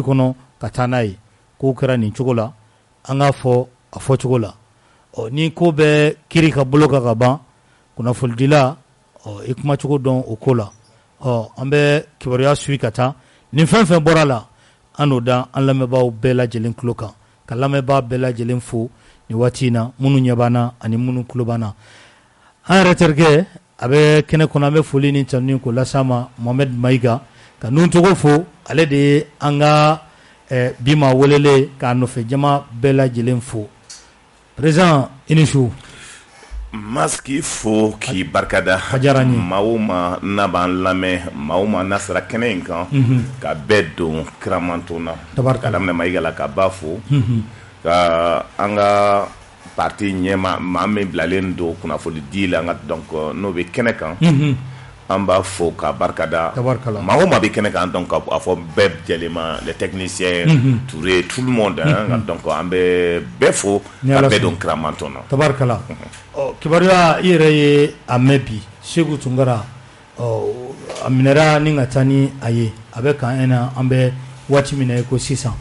kono katana yi ko kɛra nin cogo la an ka fɔ a fɔ cogo la ni ko bɛ kiri ka bolo ka ban kunnafolidila i kuma cogo dɔn o ko la an bɛ kibaruya suit ka taa nin fɛn fɛn bɔra la an n'o da an lamɛnbaaw bɛɛ lajɛlen tulo kan ka lamɛnbaa bɛɛ lajɛlen fo nin waati in na minnu ɲɛ b'an na ani minnu tulo b'an na an yɛrɛ terikɛ a bɛ kɛnɛ kɔnɔ an bɛ foli ni tanuni ko las'a ma Mohamed Mayiga ka nun togo fo ale de ye an ka bi ma welele k'a nɔfɛ jama bɛɛ lajɛlen fo président i ni su Maski fo k'i barikada maa o maa n'a b'an lamɛn maa o maa n'a sera kɛnɛ in kan ka bɛɛ don kiramanton na ka daminɛ Mayiga la ka ba fo ka an ka parti ɲɛma maa min bilalen don kunnafoni di la donc n'o bɛ kɛnɛ kan an b'a fo ka barikada maa o maa bɛ kɛnɛ kan donc a fɔ bɛɛ lajɛlen les techniciens Touré tout le monde donc an bɛ bɛɛ fo ka bɛɛ don kiramanton na tabarikala kibaruya i yɛrɛ ye a mɛn bi Seku Tunkara a minɛra ni ka taa ni a ye a bɛ kan na an bɛ waati min na ko sisan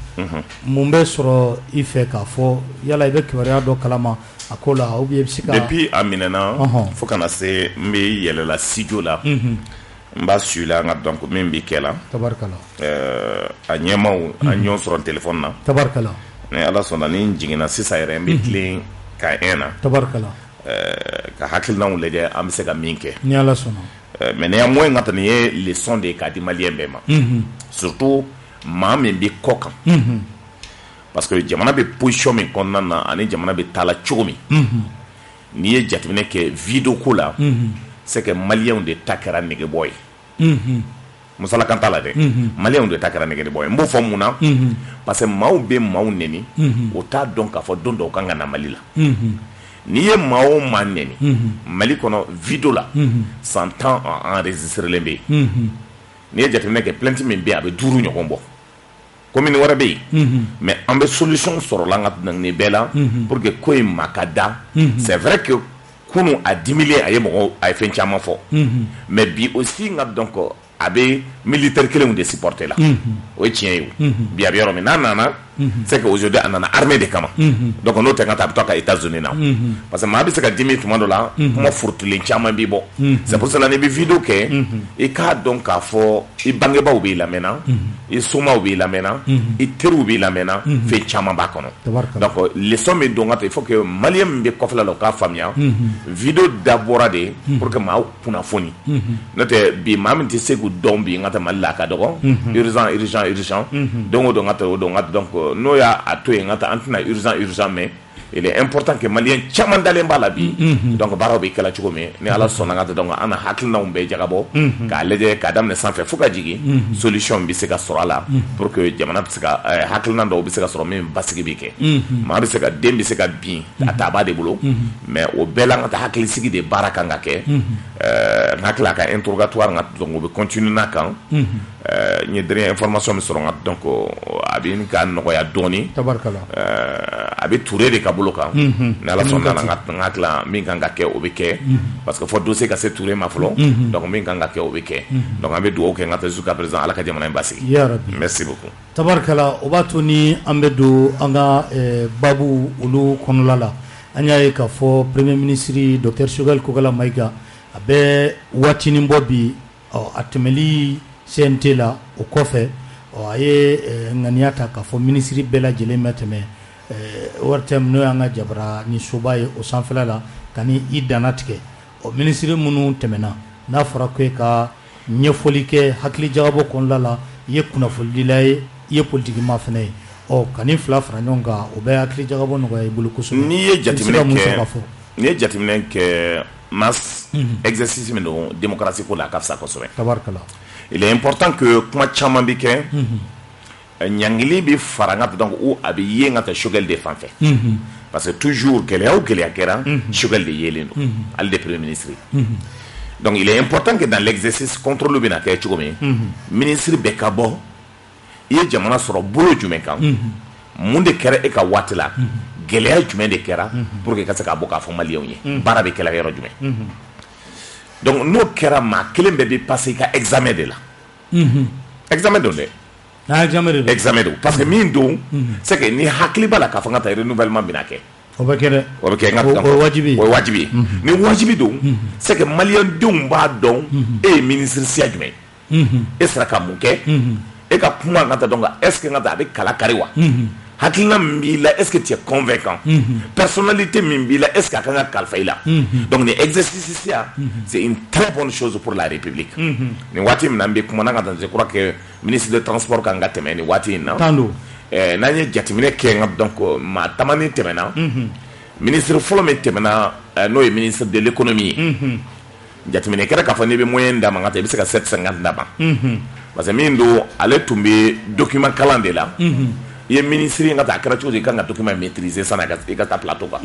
mun bɛ sɔrɔ i fɛ k'a fɔ yala i bɛ kibaruya dɔ kalama a ko la ou bien i bɛ se ka depuis a minɛna fo kana se n bɛ yɛlɛla studio la n b'a suivre la donc min bɛ kɛ la tabarikala a ɲɛmaw an ɲɔgɔn sɔrɔ téléphone na tabarikala ni Ala sɔnna ni n jiginna sisan yɛrɛ n bɛ tilen ka na tabarikala ka hakilinaw lajɛ an bɛ se ka min kɛ ni Ala sɔnna mais néanmoins n ka nin ye leçon de ye k'a di maliyɛn bɛɛ ma surtout maa min bɛ kɔ kan parce que jamana bɛ position min kɔnɔna na ani jamana bɛ taa la cogo min n'i ye jateminɛ kɛ vidéo ko la c'est que maliyɛnw de ta kɛra negebɔ ye musalakan t'a la dɛ maliyɛnw de ta kɛra negebɔ ye n b'o fɔ mun na parce que maaw bɛ maaw nɛni o t'a dɔn k'a fɔ don dɔw kan ka na Mali la n'i ye maa o maa nɛni Mali kɔnɔ vidéo la 100 ans enregistrelen bɛ yen n'i ye jateminɛ kɛ plainte min bɛ yen a bɛ 5 ɲɔgɔn bɔ commune wɛrɛ bɛ yen mais an bɛ solution sɔrɔ la an ka nin bɛɛ la pour que ko in ma ka da c'est vrai que kunun a dimilen a ye mɔgɔw a ye fɛn caman fɔ mais bi aussi n ka donc a bɛ militaire kelenw de supporter la o ye tiɲɛ ye o bi a bɛ yɔrɔ min n'a nana c'est que aujourd'hui a nana armée de kama donc n'o tɛ n ka taa a bɛ to ka États-Unis na parce que maa bɛ se ka dimi tuma dɔ la kuma furutulen caman b'i bɔ c'est pour cela n'i bɛ vidéo kɛ i k'a dɔn k'a fɔ i bangebaaw b'i lamɛnna i somaw b'i lamɛnna i teriw b'i lamɛnna fɛn caman b'a kɔnɔ donc leçon min don ka ta il faut que maliyɛn min bɛ kɔfɛla la o k'a faamuya vidéo dabɔra de pour que maaw kunnafoni n'o tɛ bi maa min tɛ se k'u dɔn bi n ka tɛ Mali la a ka dɔgɔ urgent don o don n ka tɛ o don n ka donc n'o y'a to yen n ka taa an tɛna urgent mais il est important que maliyɛn caman dalen b'a la bi donc baaraw bɛ kɛla cogo min ni Ala sɔnna n ka tɛ donc an na hakilinaw bɛɛ jagabɔ k'a lajɛ k'a daminɛ sanfɛ fo ka jigin solution bɛ se ka sɔrɔ a la pour que jamana bɛ se ka hakilina dɔw bɛ se ka sɔrɔ min basigi bɛ kɛ maa bɛ se ka den bɛ se ka bin a ta b'a de bolo mais o bɛɛ la an ka taa hakilisigi de baara kan ka kɛ n hakili a ka interrogatoire n ka donc o bɛ continuer n'a kan n ye dernière information min sɔrɔ n ka donc a bɛ ka nɔgɔya dɔɔni a bɛ Touré de ka bolo kan ni Ala sɔnna n ka tila min kan ka kɛ o bɛ kɛ parce que fɔ dossier ka se Touré ma fɔlɔ donc min kan ka kɛ o bɛ kɛ donc an bɛ dugawu kɛ n ka taa jusqu'à présent Ala ka jamana in basigi merci beaucoup tabarikala o b'a to ni an bɛ don an ka babu olu kɔnɔla la an y'a ye k'a fɔ premier ministre Dr Choguel Kokala Maïga a bɛ waatinin bɔ bi a tɛmɛli CNT la o kɔfɛ a ye ŋaniya ta k'a fɔ ministre bɛɛ lajɛlen bɛ tɛmɛ ORTM n'o y'an ka jabara ni soba ye o sanfɛla la ka ni i danna tigɛ ministre minnu tɛmɛna n'a fɔra ko ka ɲɛfɔli kɛ hakili jagabɔ kɔnɔna la i ye kunnafonidila ye i ye politikima fana ye ka ni fila fara ɲɔgɔn kan o bɛ hakili jagabɔ nɔgɔya i bolo kosɛbɛ. N'i ye jateminɛ kɛ mass exercice min don démocratie ko la a ka fisa kosɛbɛ. Tabarikala. Il est important que kuma caman bɛ kɛ ɲangili bɛ fara n ka donc a bɛ ye n ka taa Choguel de fan fɛ parce que toujours gɛlɛya o gɛlɛya kɛra Choguel de yelen don ale de premier ministre. Donc il est important que dans l'exercice contrôle bɛ na kɛ cogo min ministre bɛɛ ka bɔ i ye jamana sɔrɔ bolo jumɛn kan mun de kɛra e ka waati la gɛlɛya jumɛn de kɛra pour que i ka se k'a bɔ k'a fɔ maliyɛnw ye baara bɛ kɛla yɔrɔ jumɛn. Donc n'o kɛra maa kelen bɛɛ bɛ passer i ka examen de la examen don dɛ. Examen don parce que min don c'est que ni hakili b'a la k'a fɔ n ka taa renouvellement bɛna kɛ. O bɛ kɛ dɛ. O bɛ kɛ n ka o ye wajibi ye. O ye wajibi ye ni wajibi don c'est que maliyɛndenw b'a dɔn e ye ministre siya jumɛn e sera ka mun kɛ e ka kuma n ka taa donc est ce que n ka taa a bɛ kala kari wa hakilina min b'i la est ce que tu es convaincant personnalité min b'i la est ce que a kan ka kalifa i la donc ni exercice siya c'est une très bonne chose pour la République ni waati min na n bɛ kuma n ka taa je crois que ministre de transport kan ka tɛmɛ ni waati in na n'an ye jateminɛ kɛ n ka donc maa tamani tɛmɛna ministre fɔlɔ min tɛmɛna n'o ye ministre de l'économie ye jateminɛ kɛra k'a fɔ n'i bɛ moyen d'a ma n ka taa i bɛ se ka 750 d'a ma parce que min don ale tun bɛ document kalan de la i ye ministre in ka taa a kɛra cogo di i kan ka document maîtriser sanni i ka taa plateau kan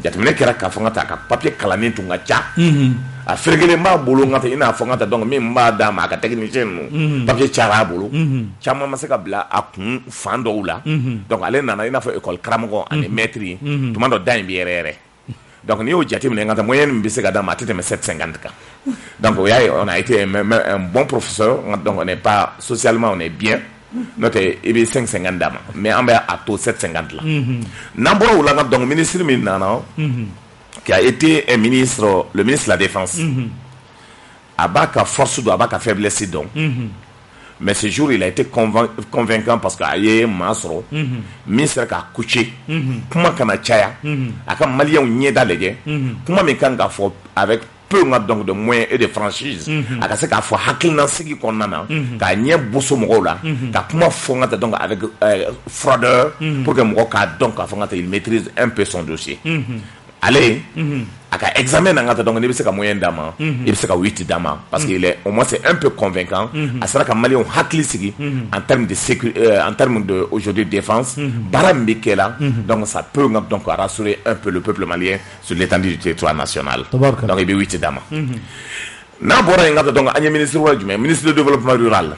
jateminɛ kɛra k'a fɔ n ka taa a ka papier kalannen tun ka ca a ferekelen b'a bolo n ka taa i n'a fɔ n ka taa donc min b'a d'a ma a ka technicien ninnu papier cayara a bolo caman ma se ka bila a kun fan dɔw la donc ale nana i n'a fɔ école karamɔgɔ ani maître ye tuma dɔ da in bɛ yɛrɛ yɛrɛ donc n'i y'o jateminɛ n ka taa moyenne min bɛ se ka d'a ma a tɛ tɛmɛ 750 kan donc o y'a ye on a été un bon professeur donc on n'est pas socialement on est bien n'o tɛ i bɛ 550 d'a ma mais an bɛ a to 750 la n'an bɔra o la donc ministre min nana qui a été un ministre le ministre de la défense a b'a ka force dɔn a b'a ka faiblesse dɔn mais ce jour il a été convaincant parce que a ye maa sɔrɔ min sera k'a kuce kuma kana caya a ka maliyɛnw ɲɛda lajɛ kuma min kan ka fɔ avec peu donc de moyens et de franchise a ka se k'a fɔ hakilina sigi kɔnɔna na k'a ɲɛ boso mɔgɔw la ka kuma fɔ n ka taa donc avec froideur pour que mɔgɔ k'a dɔn k'a fɔ n ka taa il maîtrise un peu son dossier ale a ka examen na n ka taa donc n'i bɛ se ka moyen d'a ma i bɛ se ka 8 d'a ma parce que il est au moins c'est un peu convaincant a sera ka maliyɛnw hakili sigi en termes de sécurité en termes de aujourd'hui défense baara min bɛ kɛ la donc ça peut donc rassurer un peu le peuple malien sur l'étendue du territoire national donc i bɛ 8 d'a ma n'a bɔra yen n ka taa donc an ye ministre wɛrɛ jumɛn ministre de développement rural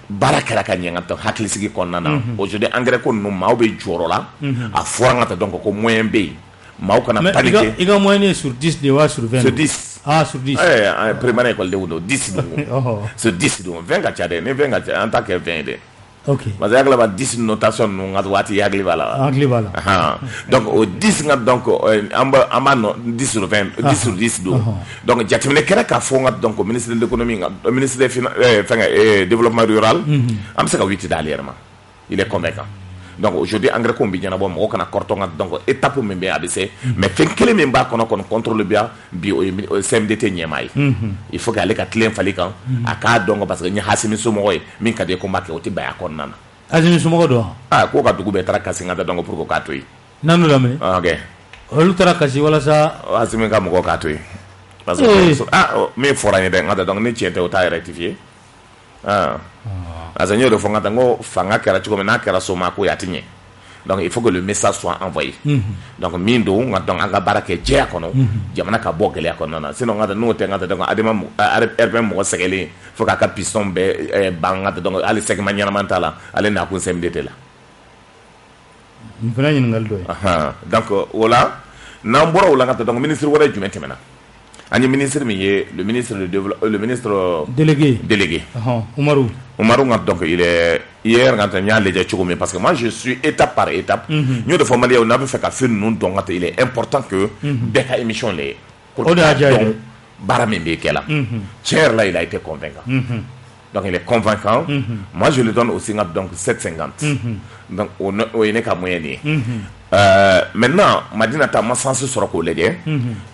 baara kɛra ka ɲɛ n ka taa hakili sigi kɔnɔna na aujourd'hui engrais ko ninnu maaw bɛ jɔyɔrɔ la a fɔra n ka taa donc ko moyen bɛ yen maaw kana paniquer i ka moyen est sur 10 de wa sur 20 sur 10 sur 10 primaire école de wudo 10 don sur 10 don 20 ka ca dɛ ni 20 ka ca an ta kɛ 20 dɛ ok parce que hakili b'a 10 notation ninnu n ka waati hakili b'a la donc o 10 n ka donc an b'a nɔ 10 sur 20 10 sur 10 don donc jateminɛ kɛra k'a fɔ n ka donc ministre de l'économie ministre de fɛngɛ développement rural an bɛ se ka 8 d'ale yɛrɛ ma il est convaincant donc aujourd'hui engrais ko bɛ ɲɛnabɔ mɔgɔ kana kɔrɔtɔ n ka donc étape min bɛ a bɛ se mais fɛn kelen min b'a kɔnɔ kɔni contrôle bɛ yan bi o ye CMDT ɲɛmaa ye il faut que ale ka tilen fali kan a k'a dɔn parce que n ye Hasimi somɔgɔ ye min ka di ye ko n b'a kɛ o tɛ bɛn a kɔnɔna na. Hasimi somɔgɔ don wa. k'o ka dugu bɛɛ taara kasi n ka taa donc pour que k'a to yen. n'an n'o lamɛn. ok olu taara kasi walasa. Hasimi ka mɔgɔ k'a to yen. parce que min fɔra n ye dɛ n ka taa donc ni tiɲɛ tɛ o t'a rectifier parce que n y'o de fɔ n ka taa n ko fanga kɛra cogo min n'a kɛra soma ko ye a tɛ ɲɛ donc il faut que le message soit envoyé donc min don n ka donc an ka baara kɛ jɛya kɔnɔ jamana ka bɔ gɛlɛya kɔnɔna na sinon n ka taa n'o tɛ n ka taa donc RPM mɔgɔ sɛgɛlen fo k'a ka piston bɛɛ ban n ka taa donc hali segment ɲɛnama t'a la ale nakun CMDT la. nin fana ye ɲininkali dɔ ye. donc o la n'an bɔra o la n ka taa donc ministre wɛrɛ jumɛn tɛmɛna an ye ministre min ye le ministre délégué Umaru Oumarou donc il est hier quand on a les mais parce que moi je suis étape par étape. Nous de former on a fait qu'à faire nous donc il est important que Beka émission les. Baramimbe qui est là. Cher là il a été convaincant. Donc il est convaincant. Moi je lui donne aussi donc 750. Donc on est qu'à moyen. Maintenant Madina ta ma sens sur ko leje.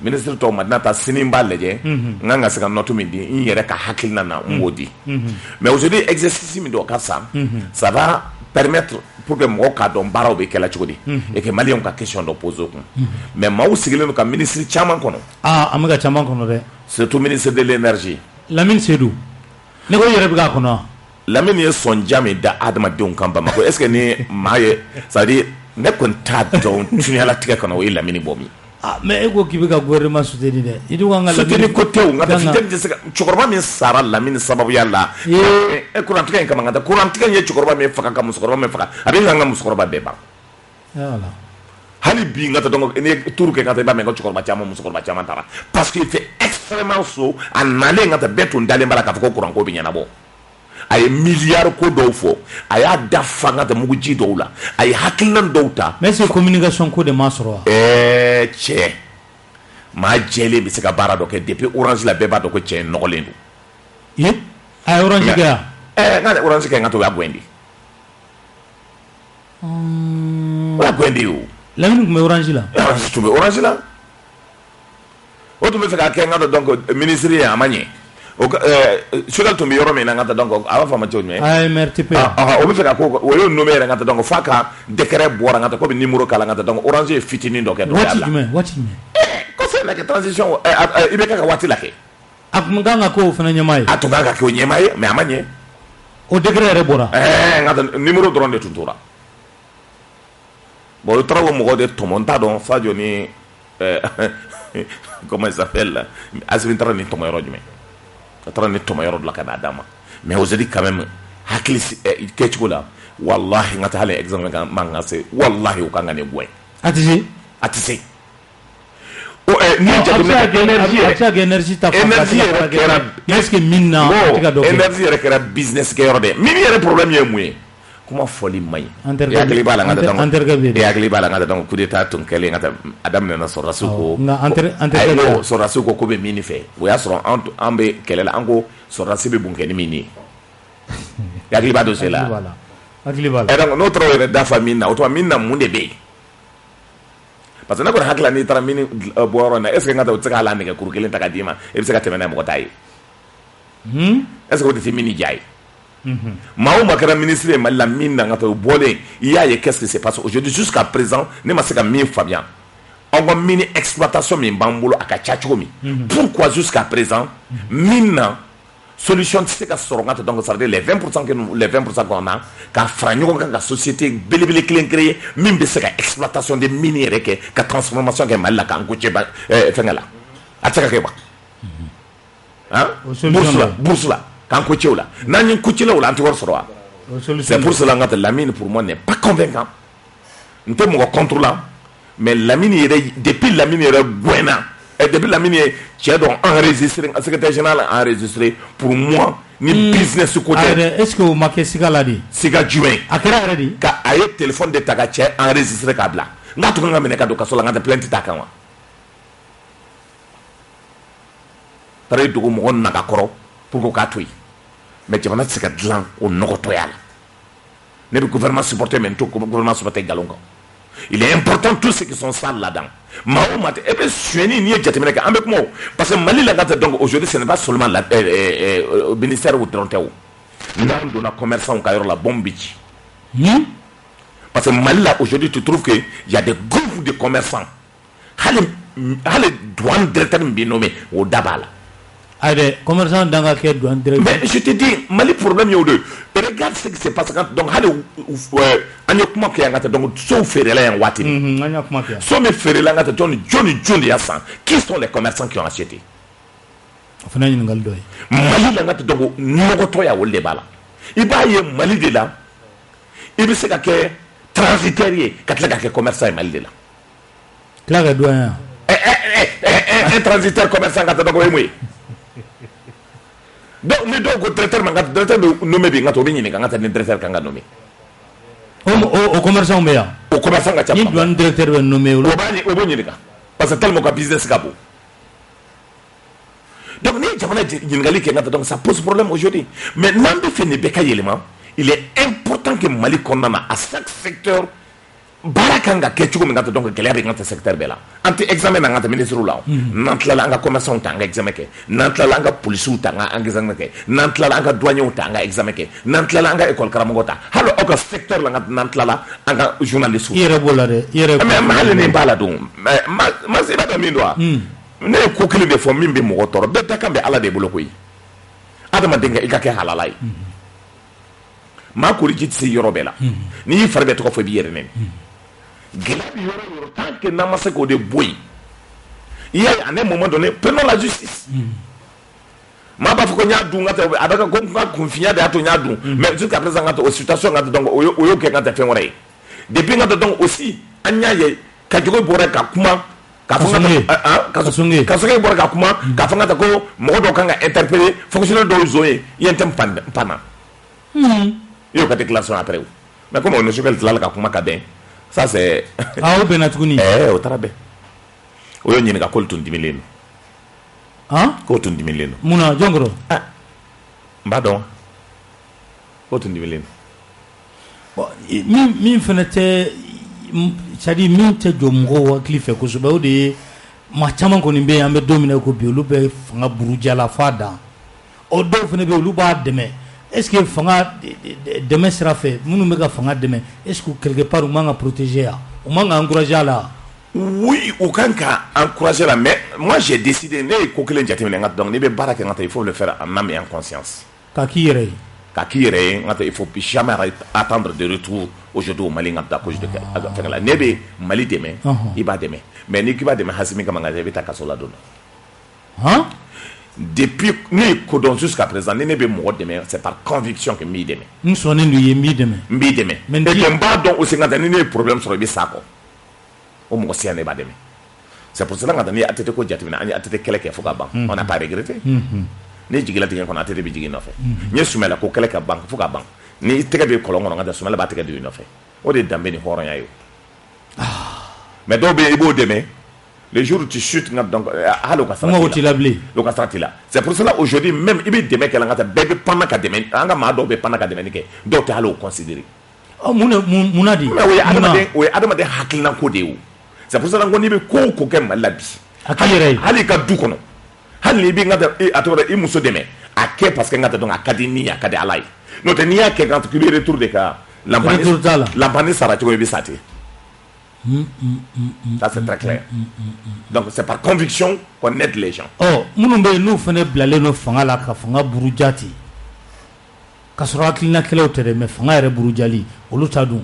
Ministre to Madina ta sinimba leje. Nganga saka notu mindi il yere ka hakilna na ngodi. Mais aujourd'hui exercice mi do ka ça va permettre pour que mo ka don baraw be kala chukudi et que malien ka question do pose ko. Mais ma usigile ka ministre chaman kono. Amiga chaman kono de. Surtout ministre de l'énergie. Lamine Sedou. Ne ko yere biga kono. Lamine ye son jami da adama de on kamba mako. Est-ce que ni maye ça dit ne kon ta don tunyala tika kono we Lamine bomi. Mais ego ki biga gouvernement soutenir de. Idu nganga Lamine côté ou ngata fitem de chokorba min sara Lamine sababu yalla. E kuran tika kama ngata kuran tika ye chokorba min faka kam chokorba min faka. Abi nganga chokorba beba. Voilà. Hali bi ngata donc ene tour ke ngata ba men ko chokorba chama tara parce qu'il fait extrêmement chaud en aller ngata beton d'aller mbala ka ko courant ko bi nyana bo ay milliards ko do fo ay da fanga de muguji do la ay hakilnan do ta mais c'est communication ko de masro che ma jele bi se ka bara do ke depuis orange la beba do ko che nogolendu ay orange ga ngata orange ke ngata wa gwendi wa gwendi o la minute me orange là tu me orange là o tu me fait ka ngata donc ministre ya amanye o sugal to mi yoro me ngata donc awa fama chonme ay MRTP o me fait ka ko o yo nomere ngata donc faka décret bora ngata ko numéro kala ngata donc orange fitini do ke do yalla what me ko c'est la transition ibeka ka wati la ke akunganga ko fana nyamay atunganga ko nyamay mais amanye o décret re bora ngata numéro drone de tuntura bon le travail mo de tomonta donc ça joni comment il s'appelle là asvintra ni tomo yoro jume tra ni tomo yoro la kana dama mais aujourd'hui quand même hakili ketchko la wallahi ngata hale examen kan manga se wallahi o kanga ne boy atisi o ni jadu énergie ta énergie est-ce que minna énergie rekera business ke yoro de mini yere problème yemwe kuma foli may ya gliba la ngata donc ya gliba la ngata donc coup d'état ton kele ngata adam na sorasuko no sorasuko ko be mini fe o ya soro ambe kele la ango sorasibe bunke ni mini ya gliba do cela gliba et donc notre re da famille na auto minna munde be parce que na ko hakla ni tara mini booro na est ce que ngata utsaka la mega kurukele takadima e bisaka temena mo tay est ce que o te mini jay Mao Makara ministre la mine dans notre bolé. Il y a qu'est-ce qui se passe aujourd'hui jusqu'à présent. Ne m'a pas mis Fabien. On va mine exploitation min bambolo à Kachachomi. Pourquoi jusqu'à présent mine solution c'est qu'à sortir donc ça veut dire les 20% que nous les 20% qu'on a qu'à fragno quand la société belébélé clé créé mine de cette exploitation des minéraux que transformation que mal la quand coûte fengala. Ataka keba. Hein? Bourse là. Quand Kouchiola, Nani Kouchila ou l'antiwar. C'est pour cela que la mine pour moi n'est pas convaincant. Nous sommes contrôlant, mais la mine depuis la mine est buena. Et depuis la mine qui a donc enregistré, le secrétaire général a enregistré pour moi ni business côté. Est-ce que vous marquez Siga l'a dit? Siga Juin. À quelle heure dit? Quand a eu téléphone de Tagaché enregistré Kabla. N'a tout le monde a donc sur la plainte Takawa. Tare du coup mon nakakoro pour qu'on catouille. Mais jamana se ka dilan o nogoto yala ne le gouvernement supporter men to gouvernement supporter galongo il est important tous ceux qui sont sales là-dedans mao mate et bien sueni ni jatemene ka ambe ko parce que Mali la gata donc aujourd'hui ce n'est pas seulement la ministère ou tronteo nan do na commerçant ka yor la bombici parce que Mali là aujourd'hui tu trouves que il y a des groupes de commerçants hale douane directeur bi nommé au dabala. Allez, commerçant dans la quête douane directeur. Mais je te dis, Mali problème il y a deux. Regarde ce qui se passe quand donc hale anyokuma ke ngata donc so ferela en wati. Anyokuma ke. So me ferela ngata Johnny Yassan. Qui sont les commerçants qui ont acheté? Fana ni ngal doy. Mali la ngata donc nogoto ya wolle bala. Iba ye Mali de là. Ibi se ka ke transitaire katla ka ke commerçant Mali de là. Claire doyen. Un transitaire commerçant ngata donc donc ni donc directeur man directeur nommé bi ngato bi ni ngata ni directeur kan ga nommé o commerçant be ya o commerçant ga ni douane directeur be nommé o bani o boni ka parce que tellement ka business ka bo donc ni jamana jingali ke ngata donc ça pose problème aujourd'hui mais n'ambe fait ne be ka yelema il est important que Mali konnana à chaque secteur barakanga ke chugo ngata donc gele be ngata secteur be la anti examen ngata ministre la nantla la nga commerçant tanga examen ke nantla la nga police tanga examen ke nantla la nga douanier tanga examen ke nantla la nga école karamogota halo o secteur la nga nantla la nga journaliste yere bolare yere mais mal ne bala dum ma se ba mi doa ne ko kili de fo min be mo toro be takambe ala de bolo koyi adama denga ikake halalai ma ko rijit se yorobela ni farbe to ko fo bi yere nen gelabi yoro tant que namase ko de boy il y a un moment donné prenons la justice ma ba ko nya du ngata adaka ko confiant de ato nya du mais jusqu'à présent ngata au situation ngata donc oyo ke ngata fe ngore depuis ngata donc aussi anya ye ka jogo bora ka kuma ka fanga ka songe bora ka kuma ka fanga ta ko mo do kanga interpeller fonctionnaire do zoé yentem pana yo ka déclaration après mais comme on ne se la ka kuma ka ben ça c'est ah o benatuni o tarabe o yo nyini ka kol tun dimileno ko tun dimileno muna jongro mbadon ko tun dimileno min fenete c'est-à-dire min te jomgo wa klife ko so be de ma chaman ko ni be ambe domine ko bi olu be fanga buruja la fada o do fene be olu ba deme est-ce que fanga deme sera fait munu mega fanga deme est-ce que quelque part on m'a protéger on m'a encourager là oui ou quand encourager là mais moi j'ai décidé ne ko kelen jatemene ngat donc ne be baraka ngata il faut le faire en âme et en conscience ka kire ngata il faut jamais attendre de retour aujourd'hui au Mali ngata ko je de la nebe Mali demain il va demain mais ni ki va demain hasimi kama ngata beta kasola dona depuis ni ko don jusqu'à présent ne be mo demain c'est par conviction que mi demain nous sonne lui mi demain mais pas donc aussi ngata ni problème sur bi sako o mo si ane ba demain c'est pour cela ngata ni atete ko jatimina ani atete keleke foka ban on n'a pas regretté ni jigila tigɛ kɔnɔ a tɛ de bi jigin nɔfɛ n ye sumala ko kɛlɛ ka ban fo ka ban ni tɛgɛ bɛ kɔlɔn kɔnɔ nka sumala b'a tɛgɛ de nɔfɛ o de danbe ni hɔrɔnya ye mais dɔw bɛ yen i b'o dɛmɛ les jours où tu chutes nka donc hali o ka sarati la o ka sarati la c'est pour cela aujourd'hui même i bɛ dɛmɛ kɛ la nka bɛɛ bɛ panna ka dɛmɛ an ka maa dɔw bɛ panna ka dɛmɛni kɛ dɔw tɛ hali o considérer mun di mais o ye adamaden hakilina ko de ye o c'est pour cela ko n'i bɛ ko o ko kɛ Mali la bi hali i ka du kɔnɔ hali ni bi ngata a to i muso dɛmɛ a kɛ parce que ngata donc a ka di ni a ka di ala ye n'o tɛ n'i y'a kɛ ngata k'i retour de ka lampani sara cogo i bɛ sa ten ça c'est très clair donc c'est par conviction qu'on aide les gens minnu bɛ yen n'u fana bilalen don fanga la ka fanga buruja ten ka sɔrɔ hakilinakɛlaw tɛ dɛ mais fanga yɛrɛ burujali olu ta dun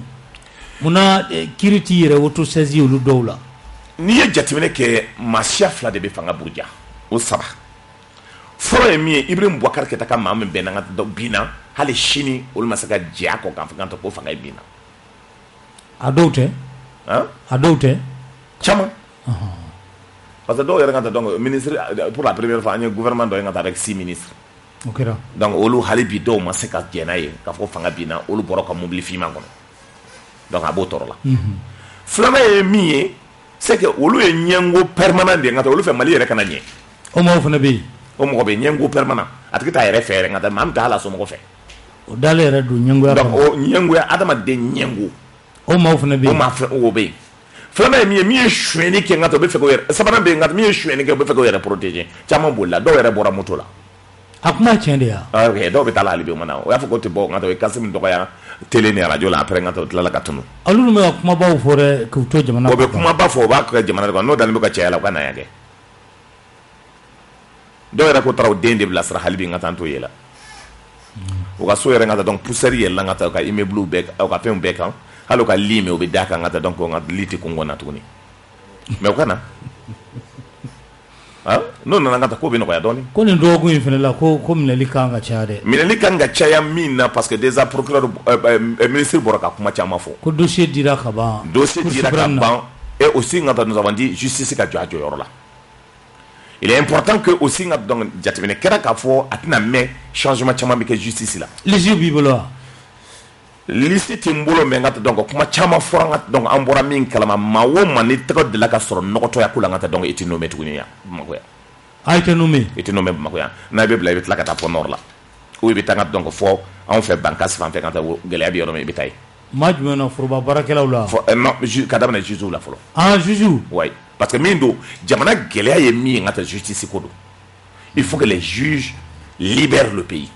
munna kiiri t'i yɛrɛ autosaisi olu dɔw la n'i ye jateminɛ kɛ maa siya fila de bɛ fanga buruja o saba fɔlɔ ye min ye Ibrahim Boubacar Keita ka maa min bɛnna n ka binna hali sini olu ma se ka jɛ a kɔ k'a fɔ k'an tɛ ko fanga ye binna a dɔw tɛ caman parce que dɔw yɛrɛ ka taa donc ministre pour la première fois an ye gouvernement dɔ ye ka taa avec 6 ministres o kɛra donc olu hali bi dɔw ma se ka jɛ n'a ye k'a fɔ fanga binna olu bɔra ka mobili finman kɔnɔ donc a b'o tɔɔrɔ la filanan ye min ye c'est que olu ye ɲɛngo permanent de ye n ka taa olu fɛ Mali yɛrɛ kana ɲɛ o mɔgɔ fana bɛ yen o mɔgɔ bɛ ɲɛngo permanent a tigi t'a yɛrɛ fɛ yɛrɛ n ka taa maa min t'a hali a somɔgɔ fɛ o dalen yɛrɛ don ɲɛngoya donc o ɲɛngoya adamaden ɲɛngo o maaw fana bɛ yen o maa fɛ o bɛ yen filanan ye min ye sonyɛni kɛ n ka taa o bɛ fɛ k'o yɛrɛ sabanan bɛ yen n ka taa min ye sonyɛni kɛ o bɛ fɛ k'o yɛrɛ protéger caman bolila dɔw yɛrɛ bɔra moto la a kuma ye tiɲɛ de ya ok dɔw bɛ taa la hali bi o ma na o y'a fɔ k'o tɛ bɔ n ka taa o ye Kassim dɔgɔya télé ni radio la après n ka taa o tilala ka tunu olu bɛ ka kumabaw fɔ dɛ k'u to jamana o bɛ kumaba fɔ o b'a kɛ jamana kɔnɔ n'o dalen bɛ ka caya la o ka na yan kɛ dɔw yɛrɛ ko taara o den de bilasira hali bi n ka taa n t'o ye la o ka so yɛrɛ n ka taa donc poussière yɛlɛla n ka taa o ka immeuble bɛɛ o ka fɛnw bɛɛ kan hali o ka lit mais o bɛ d'a kan n ka taa donc o ka lit tɛ kɔngɔ na tuguni mais o ka na n'o nana n ka taa k'o bɛ nɔgɔya dɔɔni ko nin dɔgɔkun in fana la ko minɛli kan ka caya dɛ minɛli kan ka caya min na parce que déjà procureur ministre bɔra ka kuma caman fɔ ko dossier dira ka ban dossier dira ka ban et aussi n ka taa nous avons dit justice ka jɔ a jɔyɔrɔ la il est important que aussi nga donc jatemine kera ka fo atina mais changement chama bi ke justice la lisi bibolo liste timbolo me ngata donc kuma chama fora ngata donc ambora min kalama mawo mani tego de la ka soro nokoto ya kula ngata donc etino metuni ya makoya a été nommé makoya na be bla be la ka ta fo nord la ou be tanga donc fo on fait bankas fan fait ngata gele abi yoro me bitay majumena furba barakelaw la non kadamna juju la folo juju ouais parce que mindo jamana gele ye mi ngata justice kodo il faut que les juges libèrent le pays.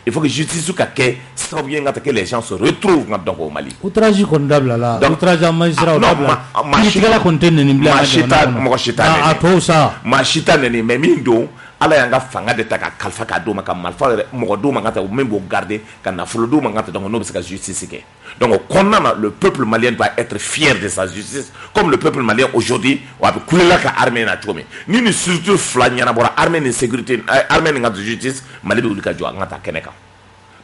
Il faut que justice soit bien que les gens se retrouvent donc au Mali. Outrage condamnable là. Outrage à magistrat machita neni memindo ala yanga fanga de taka kalfa ka do maka malfa mo do mangata même bo garder kana folo do mangata donc no ska justice ke. Donc le peuple malien doit être fier de sa justice comme le peuple malien aujourd'hui wa kulela ka armée na chomi. Ni ni surtout flanya na bora armée de sécurité armée de justice mali be ka jo ngata keneka.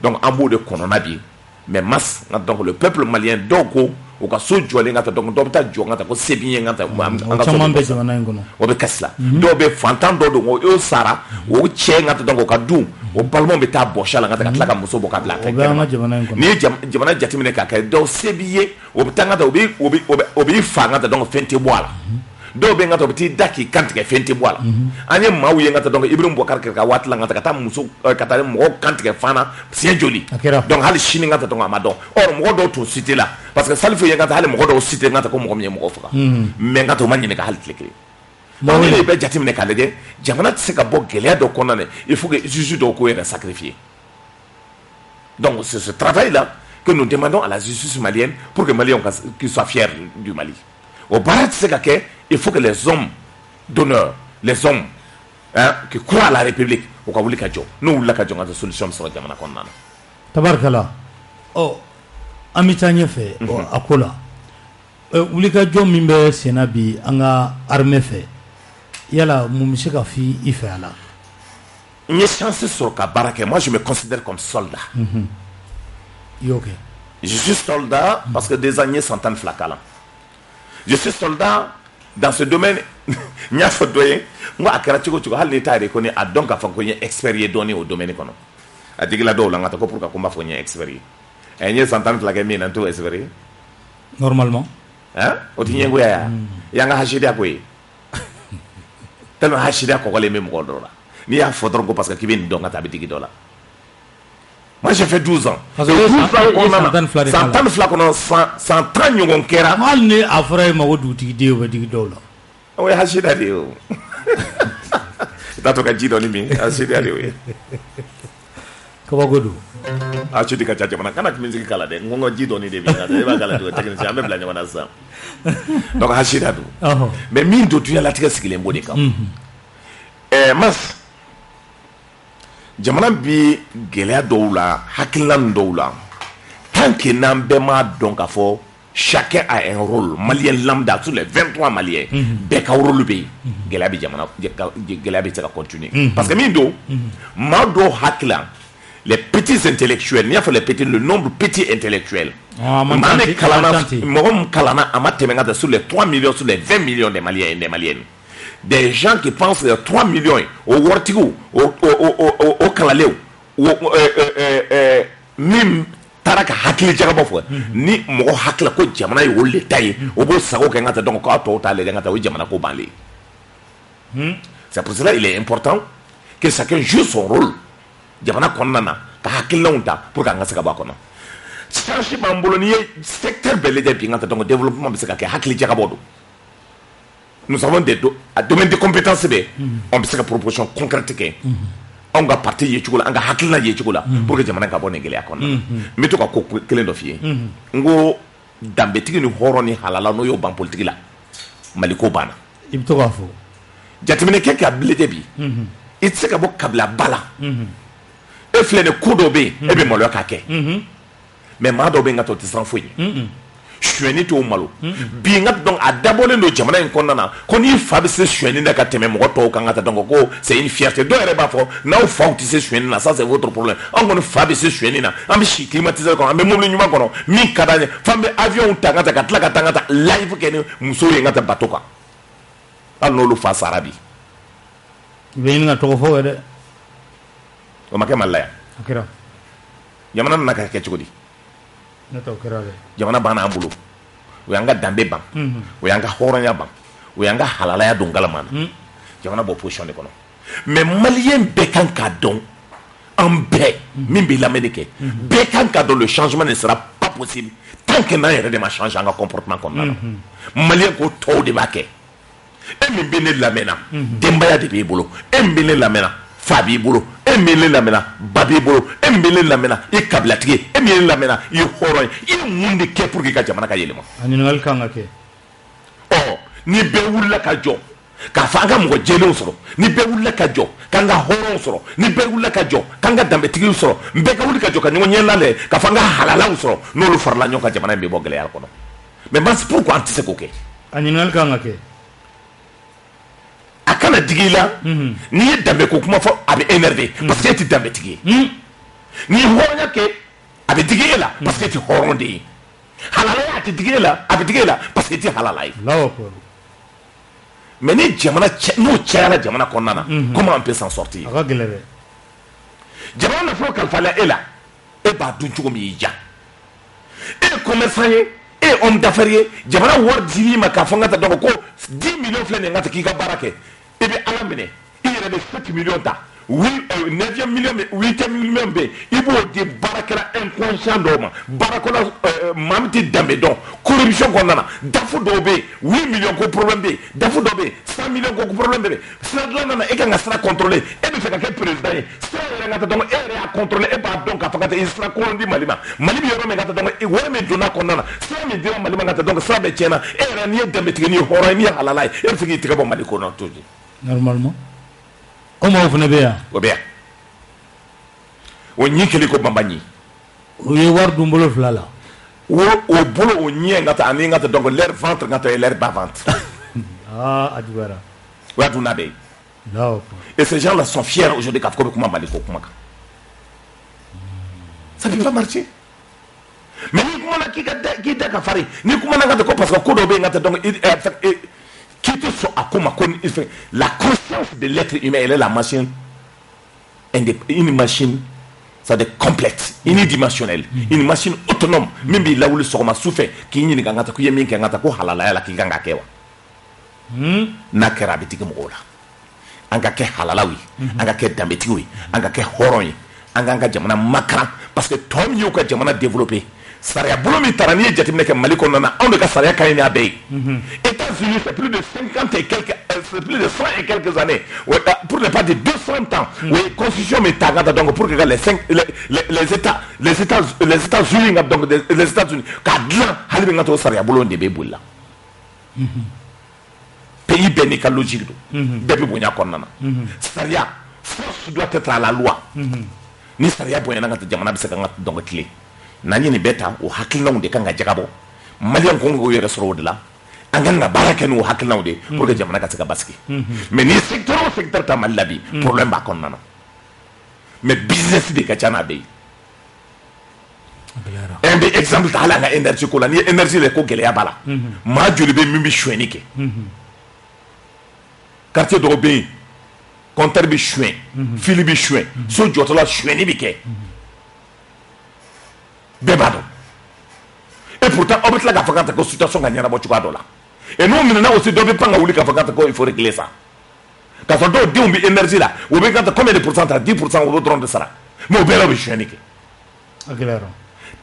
Donc en bout de konona bi mais masse donc le peuple malien donc o ka so jole ngata donc do ta jo ngata ko sebi ngata o be kasla do be fantan do o sara o che ngata donc ka du o palmo be ta boshala ngata ka muso boka bla ka ni jamana jatimine ka ka do sebiye o tanga do o be fa ngata donc fente boala do be ngata biti daki kantike fente boala anye mawu ngata donc ibrahim bokar ka watla ngata ka ta muso ka ta mo kantike fana c'est joli donc hal shini ngata donc amadon or mo do to cité là parce que salfo ngata hal mo do cité ngata ko mo mo foka mais ngata o manyine ka hal tlekle donc il be jatimine ka lede jamana se ka bo gele do konane il faut que juge do ko être sacrifié. Donc c'est ce travail là que nous demandons à la justice malienne pour que les Maliens soient fiers du Mali. Au Barat Sekake, il faut que les hommes d'honneur, les hommes qui croient à la République, au Kabouli Kadjo, nous la Kadjo, la solution sur le Jamana Kondana. Tabarkala. Oh, Amitanye fait, Akola. Ulika Kadjo Mimbe Senabi, Anga armée fait. Yala, Moumiseka fi Ifeala. Il y a chance sur Kabarake. Moi, je me considère comme soldat. Okay. Je suis soldat parce que des années s'entendent flacala. Je suis soldat dans ce domaine. Il y a fait doyen. Moi, à Karatiko, tu as l'État reconnu à donc à faire expérience donné au domaine économique. À dire que la dole, on a pour qu'on combat faire expérience. Et il y a s'entendent flacala, dans tout expérience. Normalement. Hein? Au tien goya. Il y a un hachida quoi. Tellement hachida qu'on les mêmes rôles là. Ni à faudra parce que qui vient donc à ta boutique dollar. Moi j'ai fait 12 ans. Parce que 12 ans, 100 flacons, 130 nyongon kera. Mal ne afra ma wodu tigi o boutique dollar. Oui, hachida dio. Tato ka jido ni mi, hachida dio. Kabagodu. Achu dika chacha mana kana kiminzi kala de ngongo jido ni de bi na de ba kala do tekni jambe bla nyona sa. Donc hachida do. Mais min do tu ya la tika sikile mbodi kam. Mas jamana bi gɛlɛya dɔw la hakilina dɔw la tant que n'an bɛɛ m'a dɔn k'a fɔ chacun a un rôle malien lambda sur les 23 maliens bɛɛ ka rôle bɛ yen gɛlɛya bɛ se ka continuer parce que min don maa dɔw hakila les petits intellectuels n'i y'a fɔ les petits le nombre petit intellectuel maa ne kalana mɔgɔ min kalana a ma tɛmɛ ka taa sur les 3 millions sur les 20 millions des maliens et des maliennes. Des gens qui pensent que 3 millions au Wortigo, au Kalaleo, ni Taraka Hakili Jagabofo, ni Mo Hakla Ko Jamana ou l'État, au beau Sao Kangata donc à total et Gata ou Jamanako Bali. C'est pour cela qu'il est important que chacun joue son rôle. Jamana Konana, Hakilonta, pour Kangasakabakona. Sarchi Bamboloni, secteur belé de Pingata donc développement de Saka Hakili Jagabodo. Nous avons des domaines de compétences, on peut faire une proposition concrète. On va partir on va hakilna pour que jamana ka bonne gele akona. Mais to ka ko kelen do fie. Ngo dambe tigi ni horoni halala no yo ban politique la. Maliko bana. Ibto ka fo. Jatimine ke ka blede bi. Itse ka bo kabla bala. E flene kudo be e be molo ka ke. Mais ma do be ngato tisan foyi. Choueni to malo bi ngat donc a dabole no jamana en konnana kon yi fabi se choueni na ka teme mo to kan ngata donc ko c'est une fierté do ere ba fo na o fa se choueni na ça c'est votre problème on gon fabi se choueni na am chi climatiser ko am mo lu nyuma kono mi kadane fambe avion tangata ka tlaka tangata live ken muso ye ngata batoka al no lu fa sarabi be ni to fo de o make malaya akira jamana na ka ke chugudi na to kira de jamana bana ambulo o yanga dambe ban o yanga horonya ban o yanga halalaya dongala man jamana bo position de kono mais malien be kan ka don en paix min bi l'Amérique be kan ka don le changement ne sera pas possible tant que n'a yɛrɛ de ma changer un comportement comme ça malien ko to de ba ke e min bi ne lamena dembaya de bi bolo e min bi ne lamena fa b'i bolo e min ne lamena ba b'i bolo e min ne lamena i kabilatigi e min ne lamena i hɔrɔn i mun de kɛ pour que ka jamana ka yɛlɛma ani ngal kan ka kɛ ni bɛɛ wulila ka jɔ k'a fɔ an ka mɔgɔ jɛlenw sɔrɔ ni bɛɛ wulila ka jɔ k'an ka hɔrɔnw sɔrɔ ni bɛɛ wulila ka jɔ k'an ka danbetigiw sɔrɔ n bɛɛ ka wuli ka jɔ ka ɲɔgɔn ɲɛ lalɛ k'a fɔ an ka halalaw sɔrɔ n'olu farala ɲɔgɔn kan jamana in bɛ bɔ gɛlɛya kɔnɔ mais merci pourquoi an tɛ se k'o kɛ ani ngal kan ka kɛ a kana digi i la n'i ye danbe ko kuma fɔ a bɛ énervé parce que e tɛ danbetigi ye n'i ye hɔrɔnya kɛ a bɛ digi e la parce que e tɛ hɔrɔn de ye halalaya a tɛ digi e la a bɛ digi e la parce que e tɛ halala ye mais ni jamana n'o cayara jamana kɔnɔna na comment on peut s'en sortir a ka gɛlɛn dɛ jamana nafolo kalifala e la e b'a dun cogo min y'i diya e ye commerçant ye e ye homme d'affaires ye jamana wari dil'i ma k'a fɔ n ka taa dɔn ko 10 millions filɛ nin ye n ka taa k'i ka baara kɛ i bɛ ala minɛ i yɛrɛ bɛ 7 millions ta 9e million 8e million bɛ i b'o di baarakɛla inconscient dɔw ma baarakɛla maa min tɛ danbe dɔn corruption kɔnɔna na dafu dɔw bɛ yen 8 millions ko problème bɛ yen dafu dɔw bɛ yen 100 millions ko problème bɛ yen sira dilan nana e kan ka sira contrôler e bɛ fɛ ka kɛ président ye sira yɛrɛ ka taa dɔn e yɛrɛ y'a contrôler e b'a dɔn k'a fɔ ka taa i sira kolon di Mali ma Mali bɛ yɔrɔ min ka taa dɔn wari min donna kɔnɔna na sira min dira Mali ma ka taa dɔn sira bɛɛ tiɲɛna e yɛrɛ n'i ye danbetigi n'i ye hɔrɔn ye n'i ye halala ye e bɛ fɛ k'i tɛgɛ bɔ Mali kɔnɔ toujours normalement o maaw fana bɛ yan o bɛ yan o ɲi kelen ko banba ɲi o ye wari dun bolo fila la o bolo o ɲɛ n ka taa ani n ka taa donc leur ventre n ka taa leur bas ventre a juguyara o y'a dun n'a bɛɛ ye et ces gens là sont fiers aujourd'hui k'a fɔ ko bɛ kuma Mali ko kuma kan ça ne peut pas marcher mais ni kumana k'i da ka farin ni kumana n ka taa ko parce que ko dɔw bɛ yen n ka taa donc qui te sɔn a ko ma ko la conscience de l'être humain elle est la machine une machine ça de complète unidimensionnelle une machine autonome min b'i lawuli sɔgɔma su fɛ k'i ɲininka n ka taa k'i ye min kɛ n ka taa ko halalaya la k'i kan ka kɛ wa n'a kɛra a bɛ digi mɔgɔw la an ka kɛ halalaw ye an ka kɛ danbetigiw ye an ka kɛ hɔrɔn ye an k'an ka jamana makaran parce que tɔ min y'u ka jamana développé sariya bolo min taara n'i ye jateminɛ kɛ Mali kɔnɔna na anw de ka sariya ka ɲi n'a bɛɛ ye États-Unis c'est plus de 50 et quelques c'est plus de 100 et quelques années pour ne pas dire 200 ans oui constitution mais ta gata donc pour que les États-Unis donc les États-Unis ka dilan hali min ka to sariya bolo de bɛ boli la pays bɛɛ n'i ka logique don bɛɛ bɛ bonya kɔnɔna na sariya force doit être à la loi ni sariya bonyana ka jamana bɛ se ka donc tile n'an ye nin bɛɛ ta o hakilinaw de kan ka jagabɔ maliyɛn kɔn k'o yɛrɛ sɔrɔ o de la an kan ka baara kɛ n'o hakilinaw de pour que jamana ka se ka basigi mais ni secteur o secteur ta Mali la bi problème b'a kɔnɔna na mais business de ka ca n'a bɛ ye un bɛ exemple ta hali an ka énergie ko la ni ye énergie la ko gɛlɛya b'a la maa joli bɛ min bɛ sonyɛni kɛ quartier dɔw bɛ yen compteur bɛ sonya fili bɛ sonya so jɔtɔla sonyɛni bɛ kɛ bɛɛ b'a dɔn et pourtant aw bɛ tila k'a fɔ k'a ta ko situation ka ɲɛnabɔ cogoya dɔ la et n'o minɛna aussi dɔ bɛ pan ka wuli k'a fɔ k'a ta ko il faut régler ça k'a fɔ dɔw denw bɛ énergie la o bɛ k'a ta combien de pourcent ta 10% o bɛ dɔrɔn de sara mais o bɛɛ la o bɛ sonyɛni kɛ